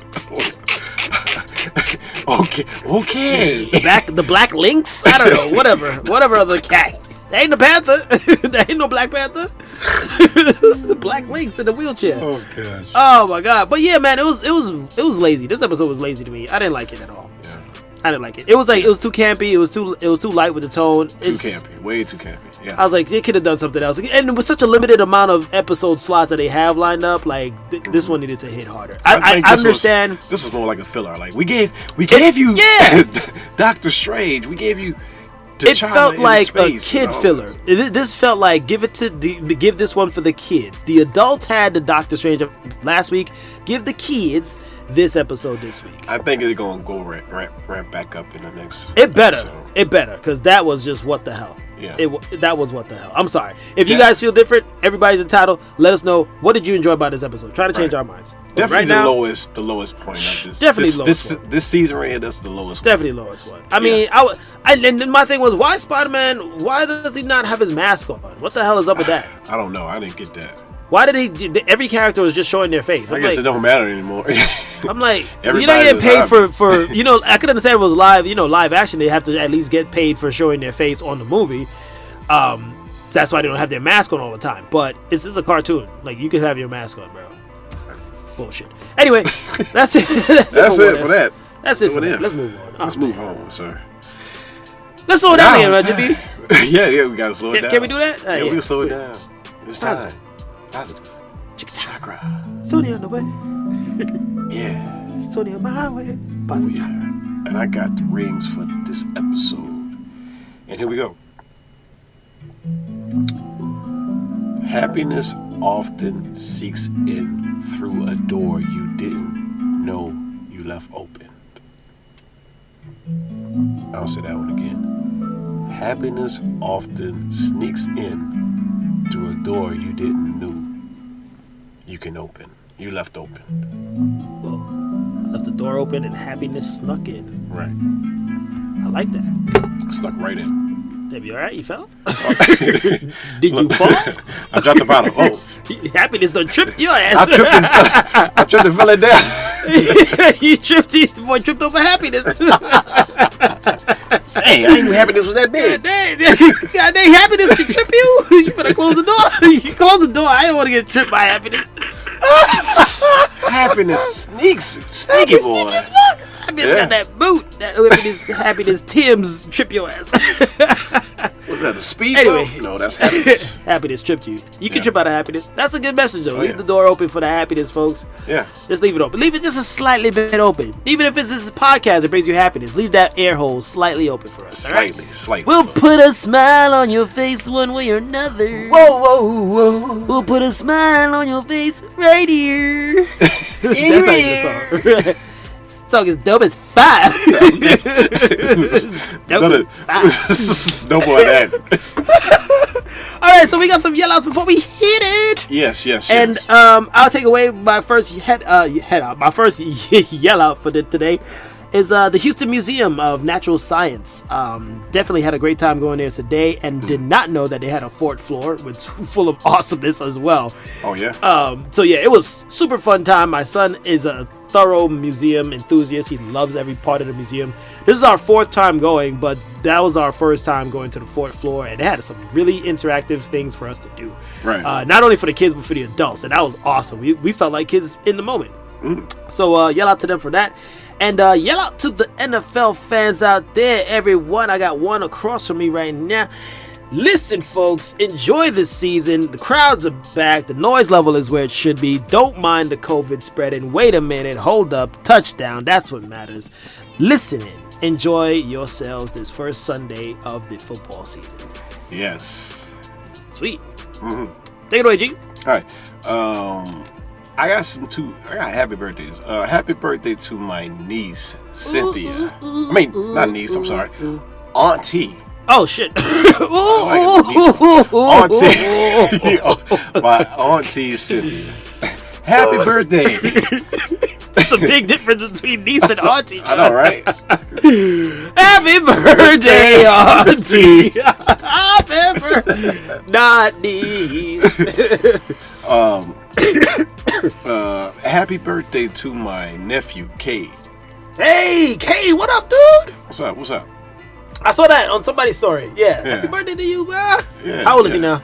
Okay. The black lynx? I don't know. Whatever other cat. That ain't a panther. That ain't no Black Panther. This is the black lynx in the wheelchair. Oh gosh. Oh my god. But yeah, man, it was lazy. This episode was lazy to me. I didn't like it at all. Yeah. I didn't like it. It was too campy. It was too light with the tone. Campy. Way too campy. Yeah. I was like, they could have done something else. And with such a limited amount of episode slots that they have lined up, like this one needed to hit harder. I understand. This was more like a filler. Like we gave you Doctor Strange. We gave you. It felt like a kid filler. This felt like give this one for the kids. The adults had the Doctor Strange last week. Give the kids this episode this week. I think it's gonna go ramp back up in the next. It better, because that was just what the hell. Yeah. That was what the hell. I'm sorry. If you guys feel different, everybody's entitled. Let us know. What did you enjoy about this episode? Try to change our minds. But Definitely right now, the lowest point of this. Definitely lowest one. This season right here, that's the lowest one. Definitely lowest one. I mean, and then my thing was, why Spider-Man? Why does he not have his mask on? What the hell is up with that? I don't know. I didn't get that. Why did he? Every character was just showing their face. I guess it don't matter anymore. I'm like, you're not Everybody's getting paid a for I could understand if it was live action. They have to at least get paid for showing their face on the movie. That's why they don't have their mask on all the time. But it's a cartoon. Like, you can have your mask on, bro. Bullshit. Anyway, that's it. That's it for that. That's it for that. Let's move on. Let's move on, sir. Let's slow it down here, JB. Yeah, we gotta slow it down. Can we do that? Yeah, we can slow it down. It's time. Positive Chakra. Sony on the way. Yeah. Sony on my way. Positive Chakra. And I got the rings for this episode. And here we go. Happiness often seeks in through a door you didn't know you left open. I'll say that one again. Happiness often sneaks in through a door you didn't know you left open. Well, left the door open and happiness snuck in. Right. I like that. Stuck right in. Did you alright? You fell? Did you fall? I dropped the bottle. Oh. Happiness done tripped your ass. I tripped and fell it down. You tripped over happiness. Hey, I didn't know happiness was that big. God dang, happiness can trip you. You better close the door. You close the door. I didn't want to get tripped by happiness. Happiness sneaky boy. Happiness got that boot. That happiness Tim's trip your ass. Was that the speed? Anyway. No, that's happiness. Happiness tripped you. You can trip out of happiness. That's a good message though. Oh, Leave the door open for the happiness, folks. Yeah. Just leave it open. Leave it just a slightly bit open. Even if it's this podcast that brings you happiness, leave that air hole slightly open for us. Slightly. We'll put a smile on your face one way or another. Whoa. We'll put a smile on your face right here. That's not the song. Song is dope as five. Dope as five. No more of that. Alright, so we got some yell-outs before we hit it. Yes. And I'll take away my first my first yell-out for today is the Houston Museum of Natural Science. Definitely had a great time going there today and did not know that they had a fourth floor with full of awesomeness as well. Oh yeah. So yeah, it was super fun time. My son is a thorough museum enthusiast. He loves every part of the museum. This is our fourth time going, but that was our first time going to the fourth floor, and it had some really interactive things for us to do. Right. Not only for the kids, but for the adults, and that was awesome. We felt like kids in the moment. So yell out to them for that. And yell out to the NFL fans out there, everyone. I got one across from me right now. Listen, folks, enjoy this season. The crowds are back. The noise level is where it should be. Don't mind the COVID spreading. Wait a minute. Hold up. Touchdown. That's what matters. Listen in. Enjoy yourselves this first Sunday of the football season. Yes. Sweet. Take it away, G. All right. I got happy birthdays. Happy birthday to my niece, Cynthia. I mean, not niece, I'm sorry. Auntie. Oh, shit. Auntie. My auntie, Cynthia. Happy birthday. That's a big difference between niece and auntie. I know, right? Happy birthday, auntie. Happy birthday. Not niece. Happy birthday to my nephew, Cade. Hey, Cade, what up, dude? What's up? I saw that on somebody's story. Yeah. Happy birthday to you, bro. Yeah, how old is he now?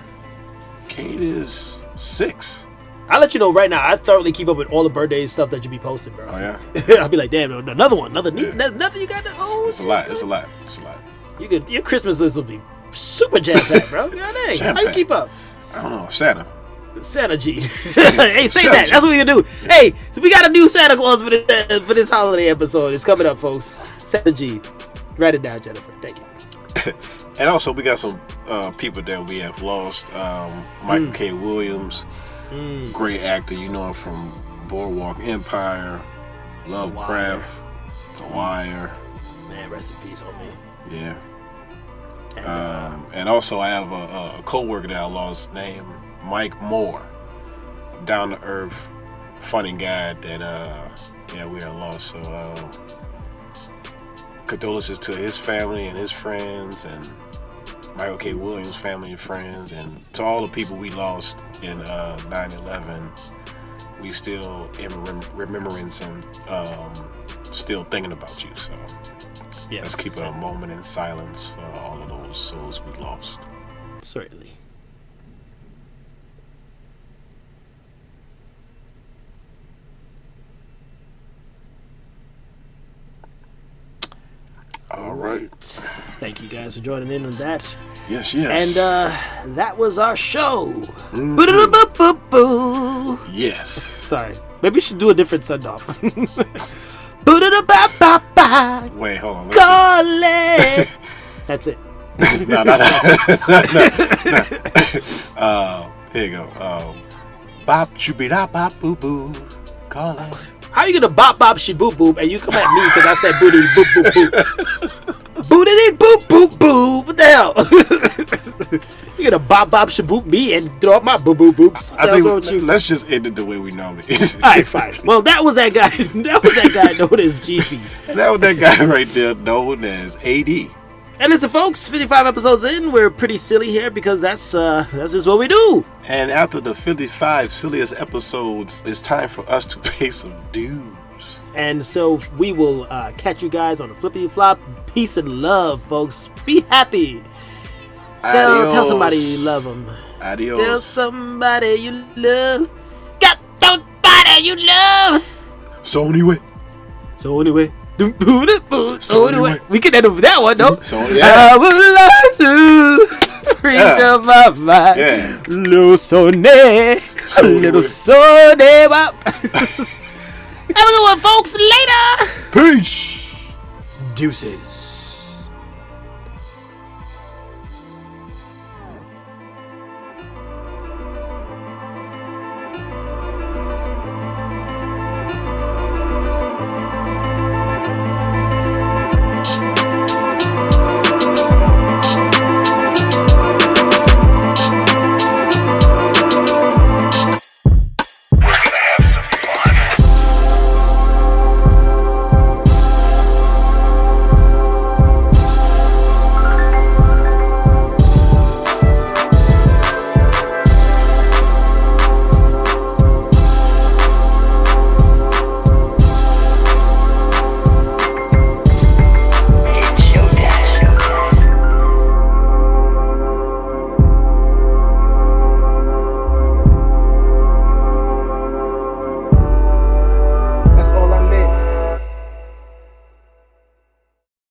Cade is 6. I'll let you know right now. I thoroughly keep up with all the birthday stuff that you be posting, bro. Oh, yeah? I'll be like, damn, another one. Nothing you got to own. It's a lot. Your Christmas list will be super jam-packed, bro. How you keep up? I don't know. Santa G. Hey, say Santa that. G. That's what we gonna do. Hey, so we got a new Santa Claus for this holiday episode. It's coming up, folks. Santa G. Write it down, Jennifer. Thank you. And also, we got some people that we have lost. Michael K. Williams, great actor. You know him from Boardwalk Empire, Lovecraft, The Wire. Man, rest in peace, homie. Yeah. And also, I have a co-worker that I lost named Mike Moore. Down to earth, funny guy that we have lost. So condolences to his family and his friends, and Michael K. Williams' family and friends, and to all the people we lost in 9/11. We still in remembrance and still thinking about you. So yes. Let's keep a moment in silence for all of those souls we lost. Certainly. All right. Thank you guys for joining in on that. Yes. And that was our show. Mm-hmm. Boo-da-da-boo-boo-boo. Yes. Sorry. Maybe we should do a different send-off. Wait, hold on. Call it. That's it. No. Here you go. Bop chubida bop boo boo. Call it. How you gonna bop bop she boop boop and you come at me because I said booty boop boop boop? Bootity boop boop boop. What the hell? You gonna bop bop she boop me and throw up my boop boop boops? I think let's just end it the way we normally end. Alright, fine. Well, that was that guy. That was that guy known as GP. That was that guy right there known as AD. And listen, folks, 55 episodes in, we're pretty silly here because that's just what we do. And after the 55 silliest episodes, it's time for us to pay some dues. And so we will catch you guys on the flippity flop. Peace and love, folks. Be happy. So tell somebody you love them. Adios. Tell somebody you love. Got somebody you love. So anyway. So anyway, we can end up with that one, though. So yeah. I would like to reach up my mind. Yeah. Little Sony. Little Sony. Have a good one, folks. Later. Peace. Deuces.